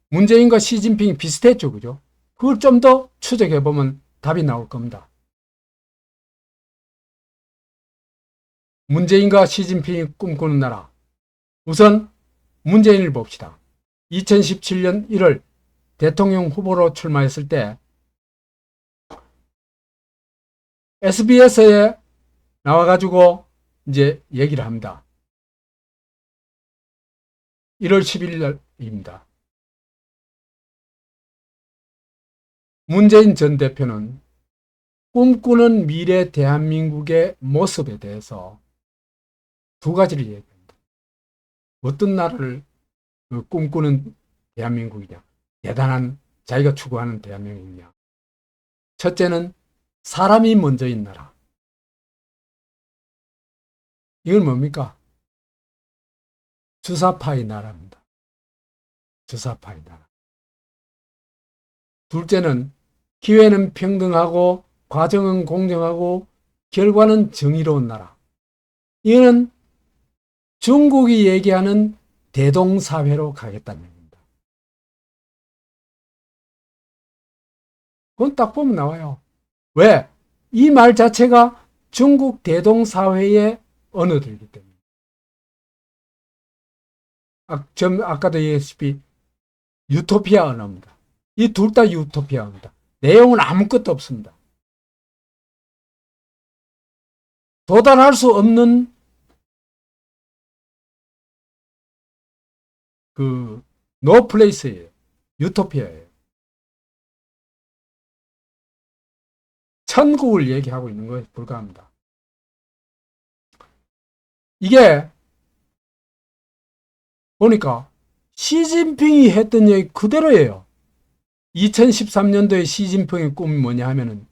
문재인과 시진핑이 비슷했죠. 그죠? 그걸 좀 더 추적해보면 답이 나올 겁니다. 문재인과 시진핑이 꿈꾸는 나라. 우선 문재인을 봅시다. 2017년 1월 대통령 후보로 출마했을 때 SBS에 나와가지고 이제 얘기를 합니다. 1월 11일입니다. 문재인 전 대표는 꿈꾸는 미래 대한민국의 모습에 대해서 두 가지를 얘기합니다. 어떤 나라를 꿈꾸는 대한민국이냐, 대단한 자기가 추구하는 대한민국이냐. 첫째는 사람이 먼저인 나라. 이건 뭡니까? 주사파의 나라입니다. 주사파의 나라. 둘째는 기회는 평등하고 과정은 공정하고 결과는 정의로운 나라. 이거는 중국이 얘기하는 대동사회로 가겠다는 얘기입니다. 그건 딱 보면 나와요. 왜? 이 말 자체가 중국 대동사회의 언어들이기 때문에. 아까도 얘기했다시피 유토피아 언어입니다. 이 둘 다 유토피아 언어입니다. 내용은 아무것도 없습니다. 도달할 수 없는 노 플레이스예요. 유토피아예요. 천국을 얘기하고 있는 것에 불과합니다. 이게 보니까 시진핑이 했던 얘기 그대로예요. 2013년도에 시진핑의 꿈이 뭐냐 하면은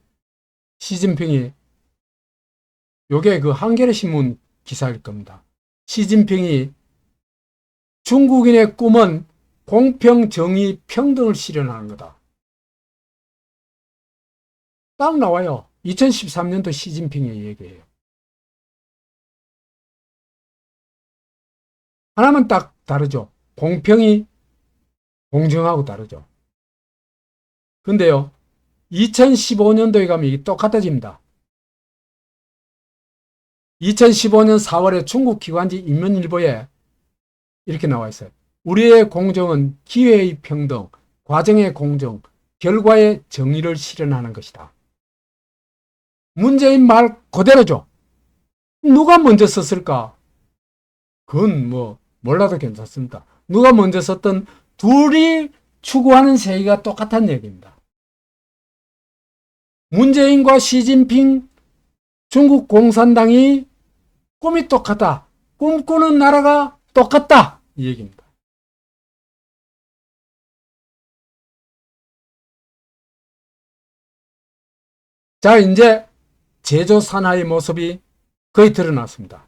시진핑이 요게 한겨레 신문 기사일 겁니다. 시진핑이 중국인의 꿈은 공평, 정의, 평등을 실현하는 거다. 딱 나와요. 2013년도 시진핑의 얘기예요. 하나만 딱 다르죠. 공평이 공정하고 다르죠. 근데요, 2015년도에 가면 이게 똑같아집니다. 2015년 4월에 중국 기관지 인민일보에 이렇게 나와 있어요. 우리의 공정은 기회의 평등, 과정의 공정, 결과의 정의를 실현하는 것이다. 문재인 말 그대로죠. 누가 먼저 썼을까? 그건 몰라도 괜찮습니다. 누가 먼저 썼던 둘이 추구하는 세계가 똑같은 얘기입니다. 문재인과 시진핑 중국 공산당이 꿈이 똑같다. 꿈꾸는 나라가 똑같다. 이 얘기입니다. 자, 이제 제조 산하의 모습이 거의 드러났습니다.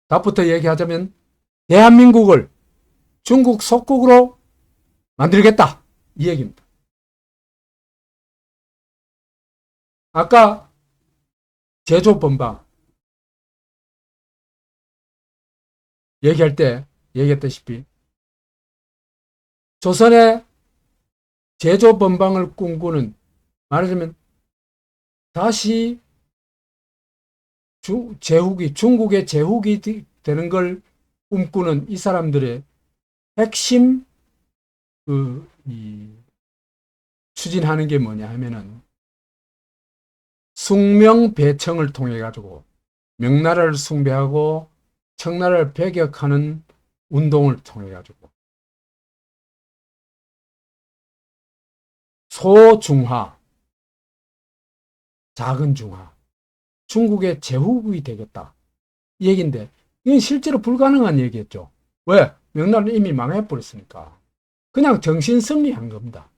답부터 얘기하자면 대한민국을 중국 속국으로 만들겠다, 이 얘기입니다. 아까 제조 번방 얘기할 때 얘기했다시피 조선의 제조 번방을 꿈꾸는, 말하자면 다시 중국의 제국이 되는 걸 꿈꾸는 이 사람들의 핵심 추진하는 게 뭐냐 하면은 숭명배청을 통해 가지고 명나라를 숭배하고 청나라를 배격하는 운동을 통해 가지고 소중화, 작은 중화, 중국의 제후국이 되겠다, 이 얘기인데 이건 실제로 불가능한 얘기였죠. 왜? 명나라는 이미 망해버렸으니까. 그냥 정신승리한 겁니다.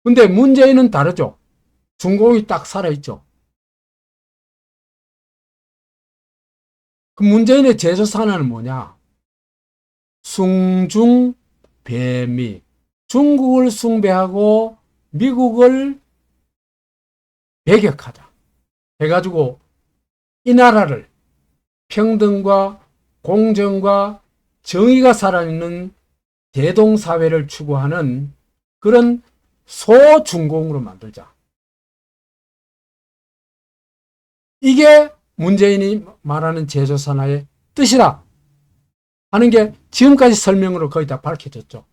근데 문재인은 다르죠. 중공이 딱 살아있죠. 그 문재인의 제조산하는 뭐냐? 숭중배미, 중국을 숭배하고 미국을 배격하자 해가지고 이 나라를 평등과 공정과 정의가 살아있는 대동사회를 추구하는 그런 소중공으로 만들자. 이게 문재인이 말하는 제조산하의 뜻이다 하는 게 지금까지 설명으로 거의 다 밝혀졌죠.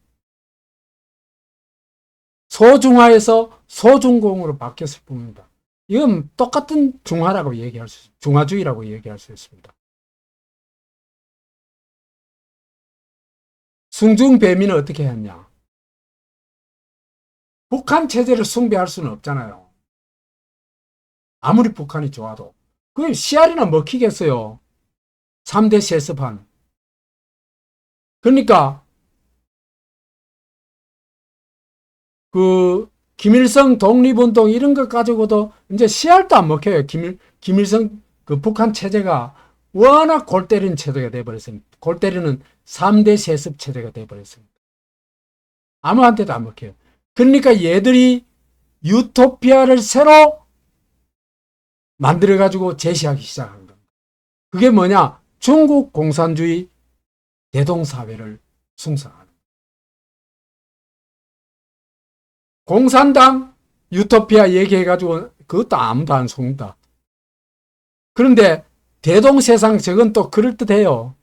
소중화에서 소중공으로 바뀌었을 뿐입니다. 이건 똑같은 중화라고 얘기할 수 있습니다. 중화주의라고 얘기할 수 있습니다. 숭중배미는 어떻게 했냐? 북한 체제를 숭배할 수는 없잖아요. 아무리 북한이 좋아도. 그게 씨알이나 먹히겠어요. 3대 세습한. 그러니까 김일성 독립운동 이런 것 가지고도 이제 씨알도 안 먹혀요. 김일성 그 북한 체제가 워낙 골 때리는 체제가 돼버렸습니다. 골 때리는 3대 세습 체제가 돼버렸습니다. 아무한테도 안 먹혀요. 그러니까 얘들이 유토피아를 새로 만들어가지고 제시하기 시작한 겁니다. 그게 뭐냐? 중국 공산주의 대동사회를 숭상하는. 공산당 유토피아 얘기해가지고 그것도 아무도 안 속는다. 그런데 대동세상 저건 또 그럴듯해요.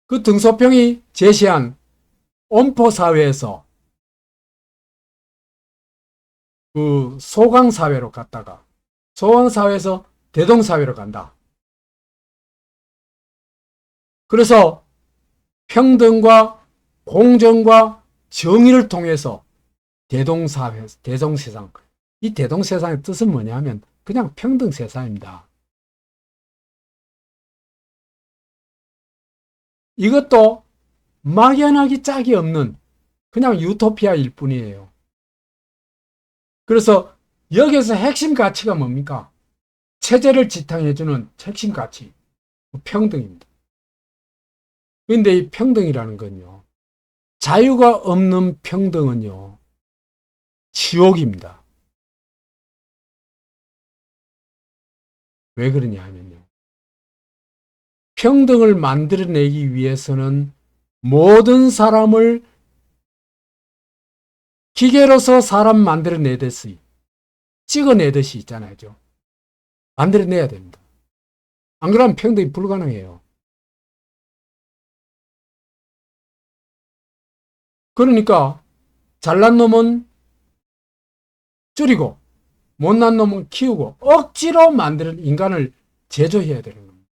그 등소평이 제시한 온포사회에서 그 소강사회로 갔다가 소강사회에서 대동사회로 간다. 그래서 평등과 공정과 정의를 통해서 대동사회, 대동세상. 이 대동세상의 뜻은 뭐냐면 그냥 평등세상입니다. 이것도 막연하기 짝이 없는 그냥 유토피아일 뿐이에요. 그래서 여기서 핵심 가치가 뭡니까? 체제를 지탱해주는 핵심 가치, 평등입니다. 그런데 이 평등이라는 건요, 자유가 없는 평등은요, 지옥입니다. 왜 그러냐 하면요, 평등을 만들어내기 위해서는 모든 사람을 기계로서 사람 만들어내듯이, 찍어내듯이 있잖아요. 만들어내야 됩니다. 안 그러면 평등이 불가능해요. 그러니까 잘난 놈은 줄이고 못난 놈은 키우고 억지로 만드는 인간을 제조해야 되는 겁니다.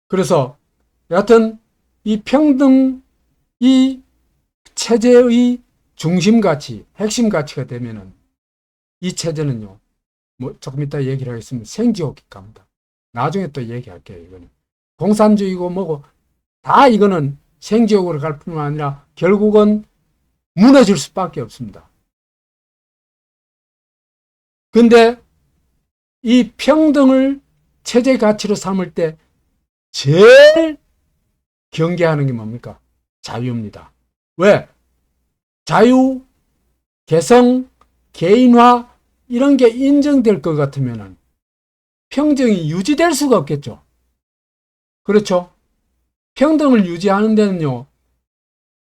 그래서 여하튼 이 평등, 이 체제의 중심 가치, 핵심 가치가 되면은 이 체제는요, 뭐 조금 이따 얘기를 하겠습니다. 생지옥국가입니다. 나중에 또 얘기할게요. 이거는 공산주의고 뭐고 다 이거는 생지옥으로 갈 뿐만 아니라 결국은 무너질 수밖에 없습니다. 근데 이 평등을 최대 가치로 삼을 때 제일 경계하는 게 뭡니까? 자유입니다. 왜? 자유, 개성, 개인화 이런 게 인정될 것 같으면 평등이 유지될 수가 없겠죠. 그렇죠? 평등을 유지하는 데는요,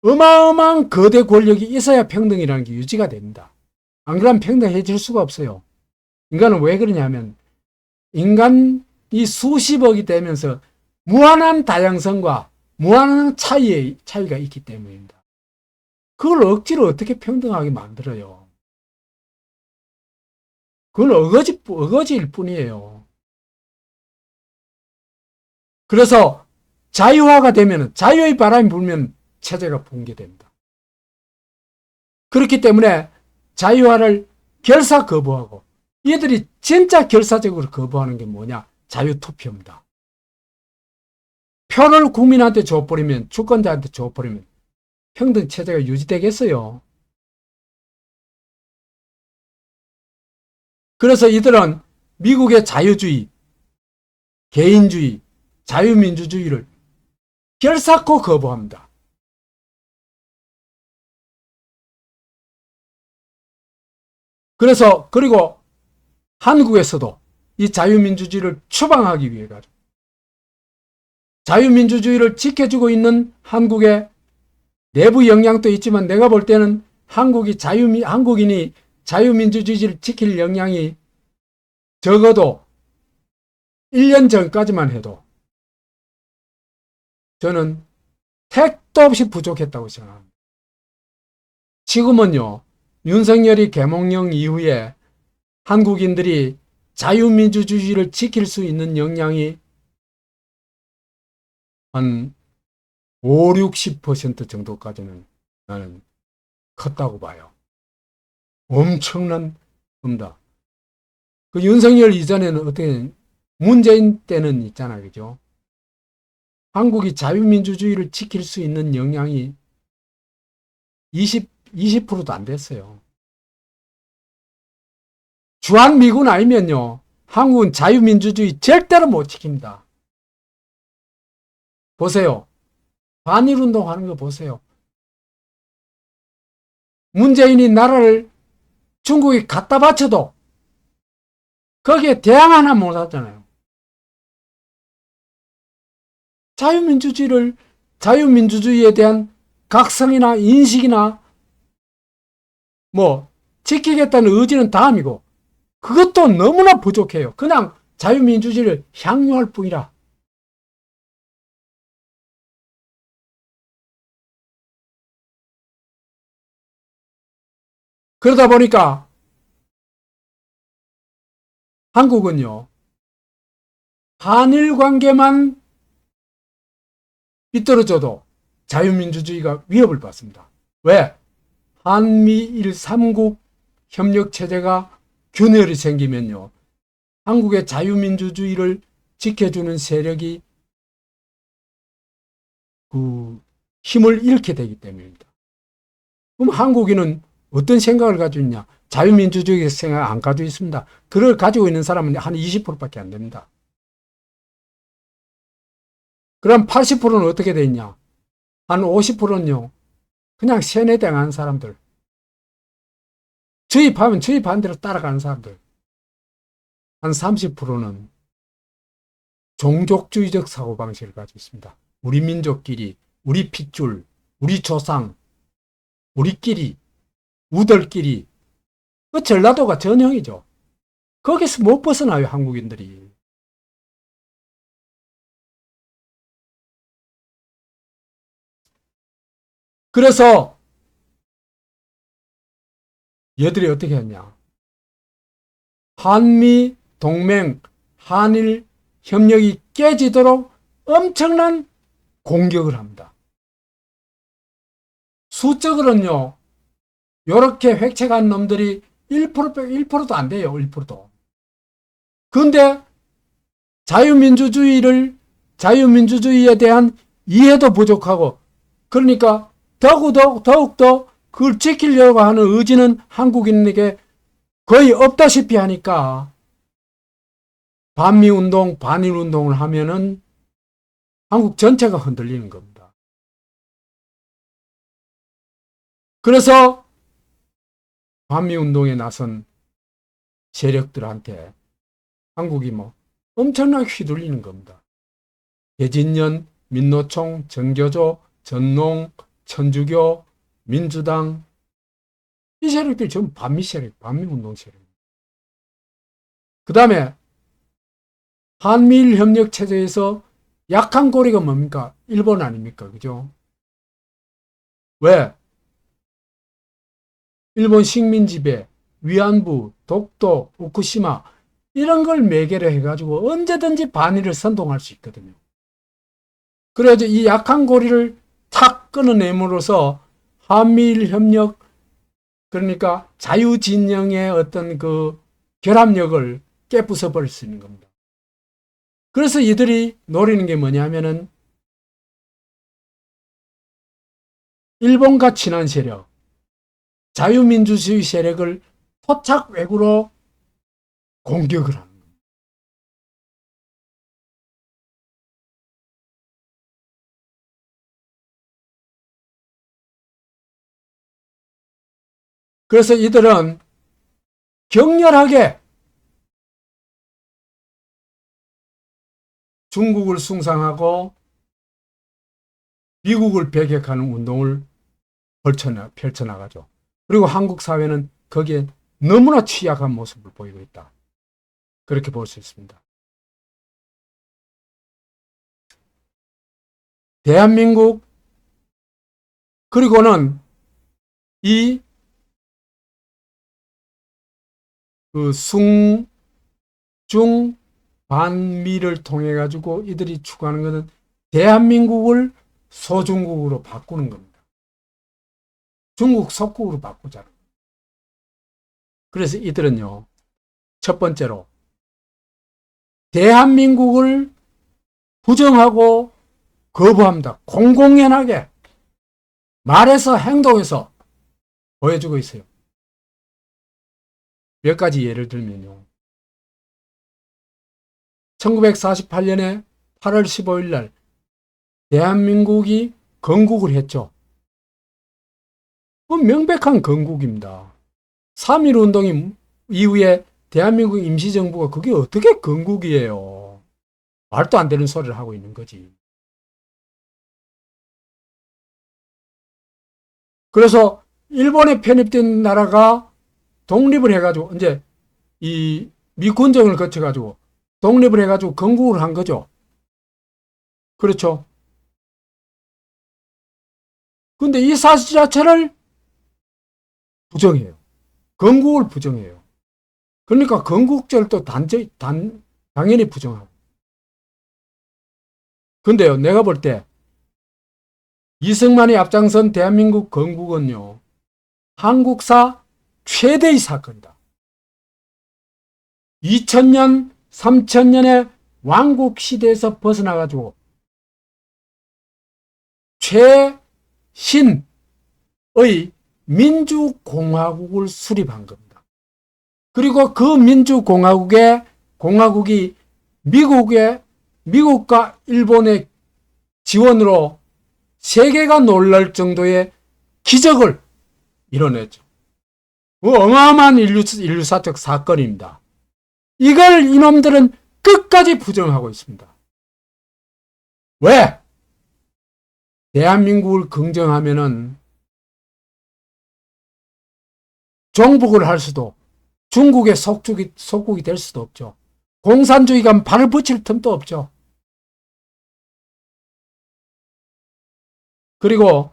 어마어마한 거대 권력이 있어야 평등이라는 게 유지가 됩니다. 안 그러면 평등해질 수가 없어요. 인간은 왜 그러냐면 인간이 수십억이 되면서 무한한 다양성과 무한한 차이가 있기 때문입니다. 그걸 억지로 어떻게 평등하게 만들어요? 그건 어거지일 뿐이에요. 그래서 자유화가 되면 자유의 바람이 불면 체제가 붕괴됩니다. 그렇기 때문에 자유화를 결사 거부하고 이들이 진짜 결사적으로 거부하는 게 뭐냐? 자유투표입니다. 표를 국민한테 줘버리면 주권자한테 줘버리면 평등체제가 유지되겠어요. 그래서 이들은 미국의 자유주의, 개인주의, 자유민주주의를 결사코 거부합니다. 그리고 한국에서도 이 자유민주주의를 추방하기 위해 가지고 자유민주주의를 지켜주고 있는 한국의 내부 영향도 있지만 내가 볼 때는 한국인이 자유민주주의를 지킬 역량이 적어도 1년 전까지만 해도 저는 택도 없이 부족했다고 생각합니다. 지금은요, 윤석열이 계몽령 이후에 한국인들이 자유민주주의를 지킬 수 있는 역량이 한 5, 60% 정도까지는 나는 컸다고 봐요. 엄청난 겁니다. 그 윤석열 이전에는 어떻게 문재인 때는 있잖아요. 그죠? 한국이 자유민주주의를 지킬 수 있는 역량이 20%도 안 됐어요. 주한미군 아니면요, 한국은 자유민주주의 절대로 못 지킵니다. 보세요. 반일운동 하는 거 보세요. 문재인이 나라를 중국에 갖다 바쳐도 거기에 대항 하나 못 하잖아요. 자유민주주의에 대한 각성이나 인식이나 뭐 지키겠다는 의지는 다음이고 그것도 너무나 부족해요. 그냥 자유민주주의를 향유할 뿐이라. 그러다 보니까 한국은요, 한일 관계만 삐뚤어져도 자유민주주의가 위협을 받습니다. 왜? 한미일 3국 협력체제가 균열이 생기면요, 한국의 자유민주주의를 지켜주는 세력이 힘을 잃게 되기 때문입니다. 그럼 한국인은 어떤 생각을 가지고 있냐? 자유민주주의 생각 안 가지고 있습니다. 그걸 가지고 있는 사람은 한 20%밖에 안 됩니다. 그럼 80%는 어떻게 돼 있냐? 한 50%는요, 그냥 세뇌당한 사람들. 주입하면 주입한 대로 따라가는 사람들. 한 30%는 종족주의적 사고방식을 가지고 있습니다. 우리 민족끼리, 우리 핏줄, 우리 조상, 우리끼리, 우들끼리. 그 전라도가 전형이죠. 거기서 못 벗어나요, 한국인들이. 그래서 얘들이 어떻게 했냐? 한미 동맹, 한일 협력이 깨지도록 엄청난 공격을 합니다. 수적으로는요, 요렇게 획책한 놈들이 1%도 안 돼요, 1%도. 그런데 자유민주주의에 대한 이해도 부족하고, 그러니까 더욱더 그걸 지키려고 하는 의지는 한국인에게 거의 없다시피 하니까 반미운동, 반일운동을 하면은 한국 전체가 흔들리는 겁니다. 그래서 반미운동에 나선 세력들한테 한국이 엄청나게 휘둘리는 겁니다. 대진년, 민노총, 정교조, 전농, 천주교, 민주당, 이 세력들이 전부 반미 세력, 반미운동 세력. 그 다음에 한미일 협력 체제에서 약한 고리가 뭡니까? 일본 아닙니까? 그죠? 왜? 일본 식민 지배, 위안부, 독도, 후쿠시마 이런 걸 매개로 해가지고 언제든지 반일을 선동할 수 있거든요. 그래서 이 약한 고리를 탁 끊어내므로써 한미일 협력, 그러니까 자유진영의 어떤 그 결합력을 깨부숴 버릴 수 있는 겁니다. 그래서 이들이 노리는 게 뭐냐면은 일본과 친한 세력, 자유민주주의 세력을 토착 외구로 공격을 하는 겁니다. 그래서 이들은 격렬하게 중국을 숭상하고 미국을 배격하는 운동을 펼쳐나가죠. 그리고 한국 사회는 거기에 너무나 취약한 모습을 보이고 있다. 그렇게 볼 수 있습니다. 대한민국, 그리고는 이 중, 반미를 통해 가지고 이들이 추구하는 것은 대한민국을 소중국으로 바꾸는 겁니다. 중국 속국으로 바꾸자. 그래서 이들은요, 첫 번째로 대한민국을 부정하고 거부합니다. 공공연하게 말해서 행동해서 보여주고 있어요. 몇 가지 예를 들면요. 1948년에 8월 15일 날 대한민국이 건국을 했죠. 명백한 건국입니다. 3.1 운동 이후에 대한민국 임시정부가 그게 어떻게 건국이에요. 말도 안 되는 소리를 하고 있는 거지. 그래서 일본에 편입된 나라가 독립을 해가지고 이제 이 미군정을 거쳐가지고 독립을 해가지고 건국을 한 거죠. 그렇죠. 근데 이 사실 자체를 부정해요. 건국을 부정해요. 그러니까 건국절도 당연히 부정하고. 근데요, 내가 볼 때 이승만이 앞장선 대한민국 건국은요, 한국사 최대의 사건이다. 2000년, 3000년의 왕국 시대에서 벗어나가지고 최신의 민주공화국을 수립한 겁니다. 그리고 그 공화국이 미국과 일본의 지원으로 세계가 놀랄 정도의 기적을 이뤄냈죠. 어마어마한 인류사적 사건입니다. 이걸 이놈들은 끝까지 부정하고 있습니다. 왜? 대한민국을 긍정하면은 종북을 할 수도, 중국의 속국이 될 수도 없죠. 공산주의가 발을 붙일 틈도 없죠. 그리고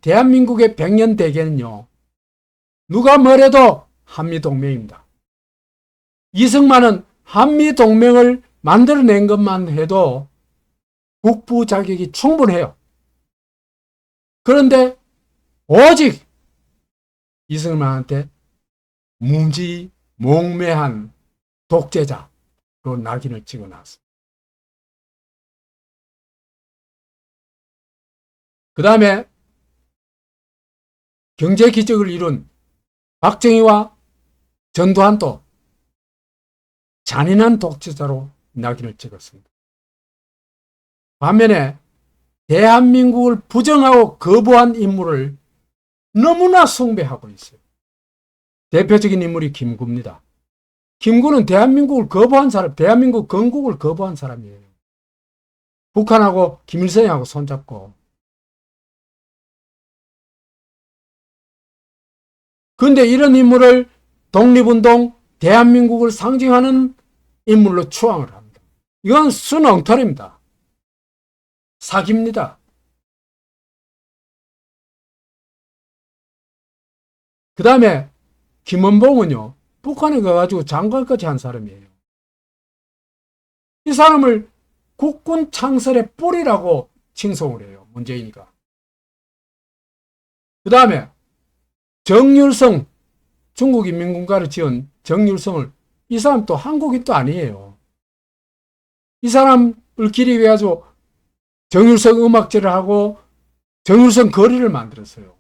대한민국의 100년 대계는요, 누가 뭐래도 한미동맹입니다. 이승만은 한미동맹을 만들어낸 것만 해도 국부 자격이 충분해요. 그런데 오직 이승만한테 무지몽매한 독재자로 낙인을 찍어놨습니다. 그 다음에 경제 기적을 이룬 박정희와 전두환도 잔인한 독재자로 낙인을 찍었습니다. 반면에 대한민국을 부정하고 거부한 인물을 너무나 숭배하고 있어요. 대표적인 인물이 김구입니다. 김구는 대한민국을 거부한 사람, 대한민국 건국을 거부한 사람이에요. 북한하고 김일성하고 손잡고. 그런데 이런 인물을 독립운동, 대한민국을 상징하는 인물로 추앙을 합니다. 이건 순 엉터리입니다. 사기입니다. 그 다음에 김원봉은요, 북한에 가가지고 장관까지 한 사람이에요. 이 사람을 국군 창설의 뿌리라고 칭송을 해요. 문재인이가. 그 다음에 정률성, 중국 인민군가를 지은 정률성을, 이 사람 또 한국인 또 아니에요. 이 사람을 기리기 위해서 정율성 음악제를 하고 정율성 거리를 만들었어요.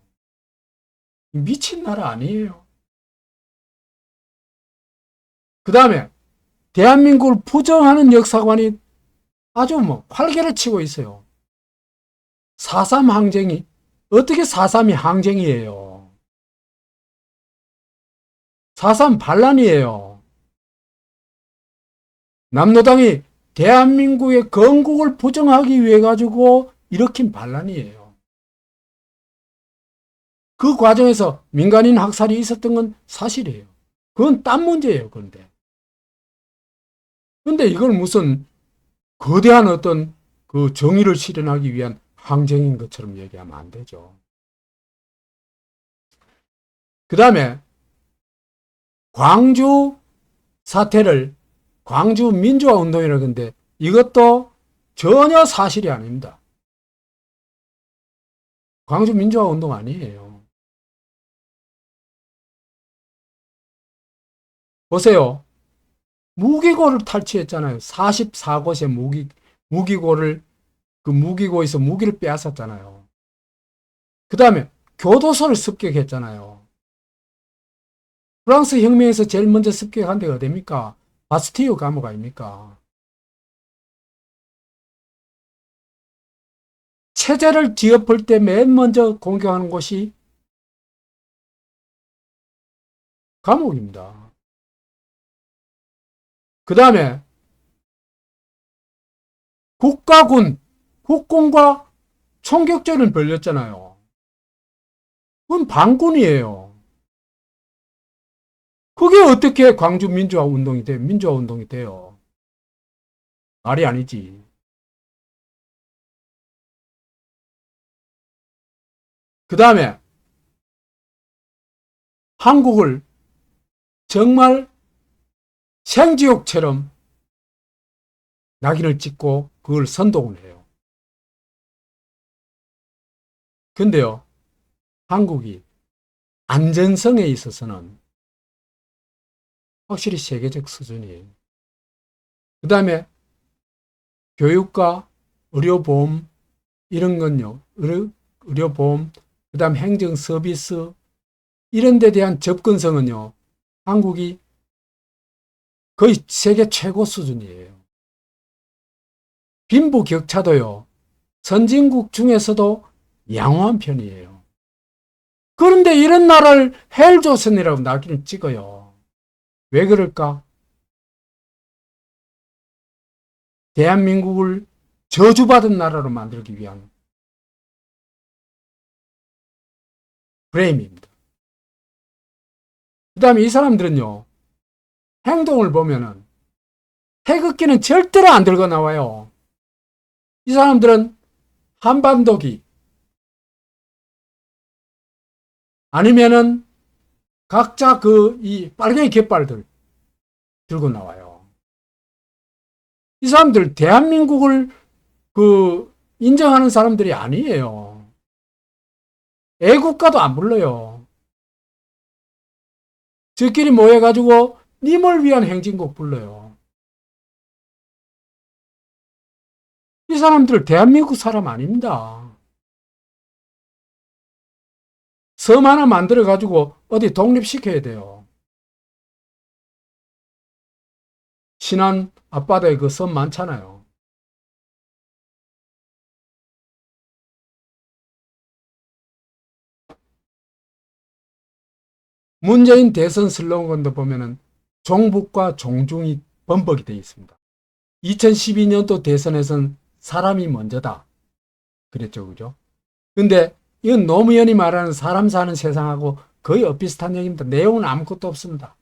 미친 나라 아니에요. 그 다음에 대한민국을 부정하는 역사관이 아주 활개를 치고 있어요. 4.3 항쟁이 어떻게 4.3이 항쟁이에요? 4.3 반란이에요. 남노당이 대한민국의 건국을 부정하기 위해 가지고 일으킨 반란이에요. 그 과정에서 민간인 학살이 있었던 건 사실이에요. 그건 딴 문제예요. 그런데 이걸 무슨 거대한 어떤 그 정의를 실현하기 위한 항쟁인 것처럼 얘기하면 안 되죠. 그 다음에 광주 사태를 광주 민주화 운동이라고 하는데 이것도 전혀 사실이 아닙니다. 광주 민주화 운동 아니에요. 보세요. 무기고를 탈취했잖아요. 44곳의 무기고를, 그 무기고에서 무기를 빼앗았잖아요. 그 다음에 교도소를 습격했잖아요. 프랑스 혁명에서 제일 먼저 습격한 데가 어디입니까? 바스티유 감옥 아닙니까? 체제를 뒤엎을 때 맨 먼저 공격하는 곳이 감옥입니다. 그 다음에 국군과 총격전을 벌였잖아요. 그건 반군이에요. 그게 어떻게 광주 민주화 운동이 돼요? 민주화 운동이 돼요. 말이 아니지. 그 다음에 한국을 정말 생지옥처럼 낙인을 찍고 그걸 선동을 해요. 근데요, 한국이 안전성에 있어서는 확실히 세계적 수준이에요. 그 다음에 교육과 의료보험 이런 건요, 의료보험, 그 다음 행정 서비스 이런 데 대한 접근성은요, 한국이 거의 세계 최고 수준이에요. 빈부격차도요, 선진국 중에서도 양호한 편이에요. 그런데 이런 나라를 헬조선이라고 낙인을 찍어요. 왜 그럴까? 대한민국을 저주받은 나라로 만들기 위한 프레임입니다. 그 다음에 이 사람들은요, 행동을 보면은 태극기는 절대로 안 들고 나와요. 이 사람들은 한반도기 아니면은 각자 이 빨갱이 깃발들 들고 나와요. 이 사람들 대한민국을 인정하는 사람들이 아니에요. 애국가도 안 불러요. 저끼리 모여가지고 님을 위한 행진곡 불러요. 이 사람들 대한민국 사람 아닙니다. 섬 하나 만들어가지고 어디 독립시켜야 돼요. 신안 앞바다에 그 섬 많잖아요. 문재인 대선 슬로건도 보면은 종북과 종중이 범벅이 되어 있습니다. 2012년도 대선에선 사람이 먼저다. 그랬죠, 그죠? 근데 이건 노무현이 말하는 사람 사는 세상하고 거의 엇비슷한 얘기입니다. 내용은 아무것도 없습니다.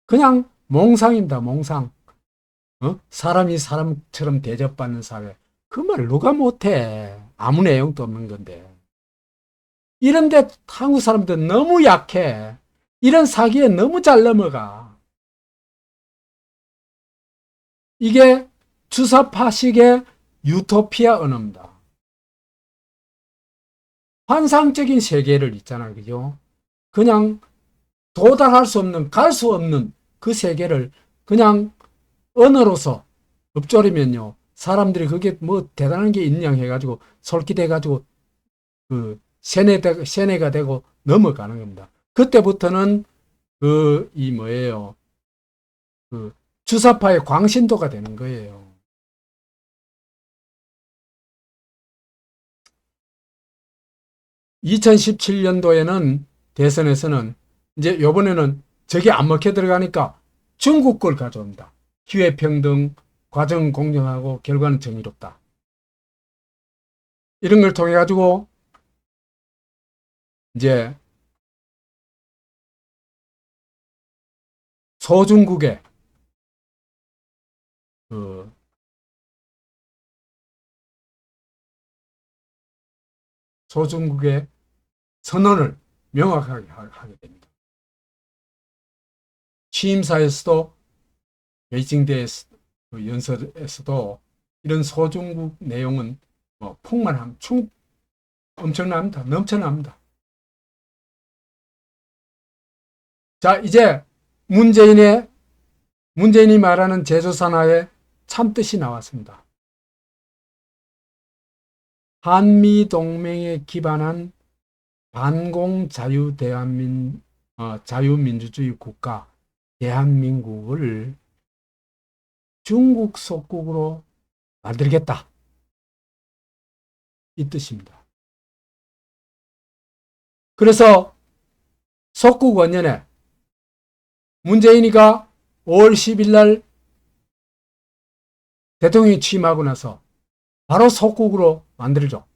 그냥 몽상입니다, 몽상. 사람이 사람처럼 대접받는 사회. 그 말 누가 못해. 아무 내용도 없는 건데. 이런데 한국 사람들 너무 약해. 이런 사기에 너무 잘 넘어가. 이게 주사파식의 유토피아 언어입니다. 환상적인 세계를 있잖아요. 그죠? 그냥 도달할 수 없는, 갈 수 없는 그 세계를 그냥 언어로서 읊조리면요. 사람들이 그게 뭐 대단한 게 있냐 해가지고 솔깃해가지고 그 세뇌가 되고 넘어가는 겁니다. 그때부터는 이 뭐예요. 그 주사파의 광신도가 되는 거예요. (2017년도에는) 대선에서는 이제 요번에는 저게 안 먹혀 들어가니까 중국 걸 가져옵니다. 기회평등, 과정은 공정하고 결과는 정의롭다. 이런 걸 통해 가지고 이제 소중국의 그 소중국의 선언을 명확하게 하게 됩니다. 취임사에서도 베이징대 연설에서도 이런 소중국 내용은 뭐 풍만함, 엄청납니다. 넘쳐납니다. 자, 이제 문재인이 말하는 제조산하의 참뜻이 나왔습니다. 한미동맹에 기반한 자유민주주의 국가 대한민국을 중국 속국으로 만들겠다. 이 뜻입니다. 그래서 속국 원년에 문재인이가 5월 10일 날 대통령이 취임하고 나서 바로 속국으로 만들죠.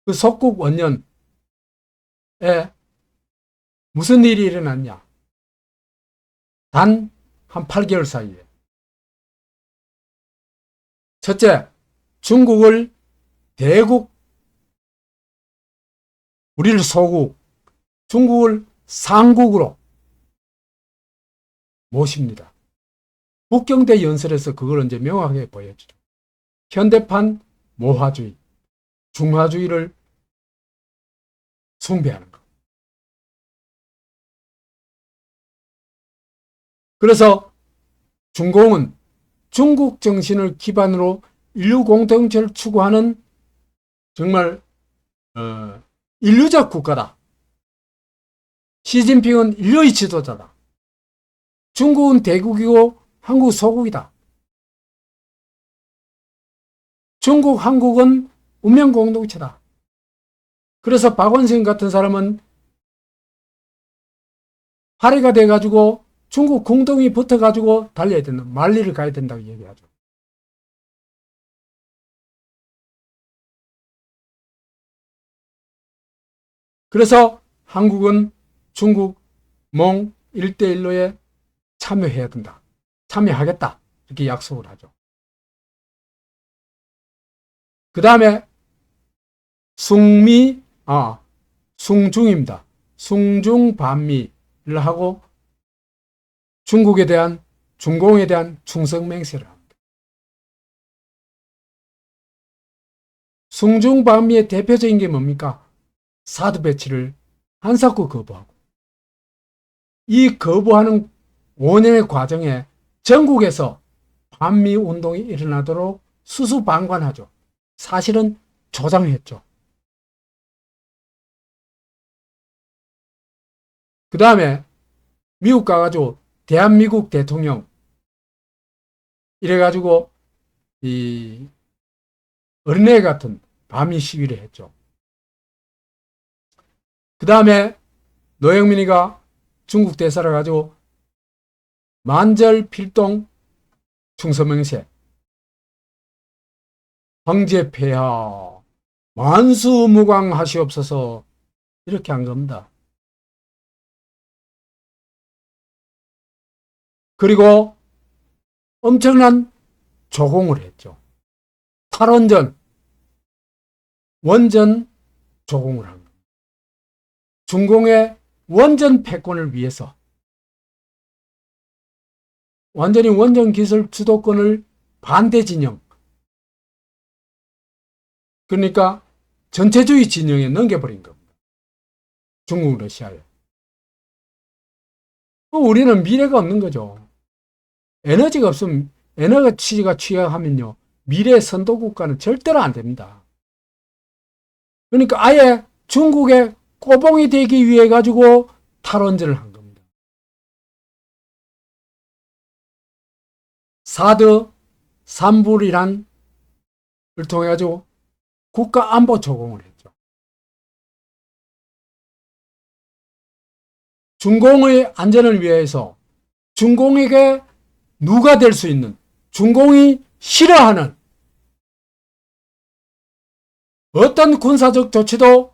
그 속국 원년에 무슨 일이 일어났냐? 단 한 8개월 사이에. 첫째, 중국을 대국, 우리를 소국, 중국을 상국으로 모십니다. 북경대 연설에서 그걸 이제 명확하게 보여주죠. 현대판 모화주의, 중화주의를 숭배하는 것. 그래서 중공은 중국 정신을 기반으로 인류 공동체를 추구하는 정말 인류적 국가다. 시진핑은 인류의 지도자다. 중국은 대국이고 한국 소국이다. 중국, 한국은 운명 공동체다. 그래서 박원순 같은 사람은 파리가 돼가지고 중국 궁둥이 붙어가지고 달려야 된다. 말리를 가야 된다고 얘기하죠. 그래서 한국은 중국, 몽 1대1로에 참여해야 된다. 참여하겠다. 이렇게 약속을 하죠. 그 다음에 숭중입니다. 숭중반미를 하고 중국에 대한, 중공에 대한 충성맹세를 합니다. 숭중반미의 대표적인 게 뭡니까? 사드 배치를 한사코 거부하고 이 거부하는 5년의 과정에 전국에서 반미 운동이 일어나도록 수수방관하죠. 사실은 조장했죠. 그 다음에 미국 가가지고 대한민국 대통령 이래가지고 이 어린애 같은 반미 시위를 했죠. 그 다음에 노영민이가 중국 대사를 가지고 만절필동 충서명세 황제폐하 만수무강하시옵소서 이렇게 한 겁니다. 그리고 엄청난 조공을 했죠. 탈원전, 원전 조공을 한 겁니다. 중공의 원전 패권을 위해서 완전히 원전 기술 주도권을 반대 진영, 그러니까 전체주의 진영에 넘겨버린 겁니다. 중국, 러시아에. 우리는 미래가 없는 거죠. 에너지가 없으면, 에너지가 취약하면요, 미래 선도국가는 절대로 안 됩니다. 그러니까 아예 중국의 꼬봉이 되기 위해 가지고 탈원전을 한 겁니다. 사드 산불이란 을 통해 가지고 국가 안보 조공을 했죠. 중공의 안전을 위해서 중공에게 누가 될 수 있는, 중공이 싫어하는 어떤 군사적 조치도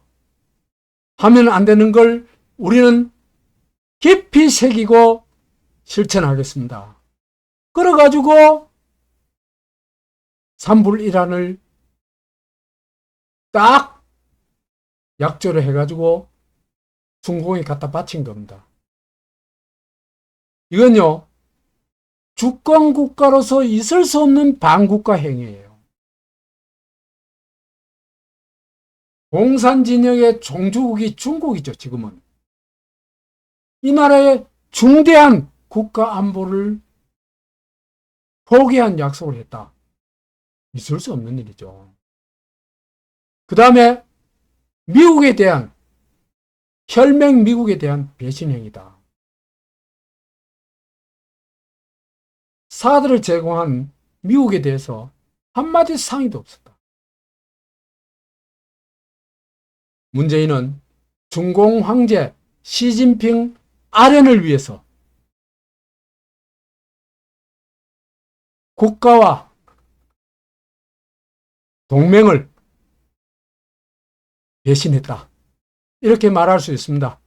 하면 안 되는 걸 우리는 깊이 새기고 실천하겠습니다. 그래가지고 산불이란을 딱 약조를 해가지고 중공이 갖다 바친 겁니다. 이건요, 주권국가로서 있을 수 없는 반국가 행위예요. 공산진영의 종주국이 중국이죠, 지금은. 이 나라의 중대한 국가 안보를 포기한 약속을 했다. 있을 수 없는 일이죠. 그 다음에 미국에 대한, 혈맹 미국에 대한 배신 행위다. 사드를 제공한 미국에 대해서 한마디 상의도 없었다. 문재인은 중공 황제 시진핑 아련을 위해서 국가와 동맹을 배신했다. 이렇게 말할 수 있습니다.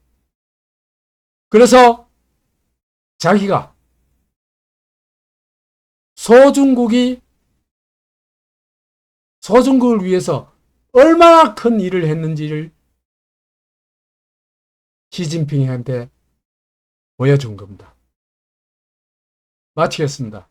그래서 자기가 소중국을 위해서 얼마나 큰 일을 했는지를 시진핑한테 보여준 겁니다. 마치겠습니다.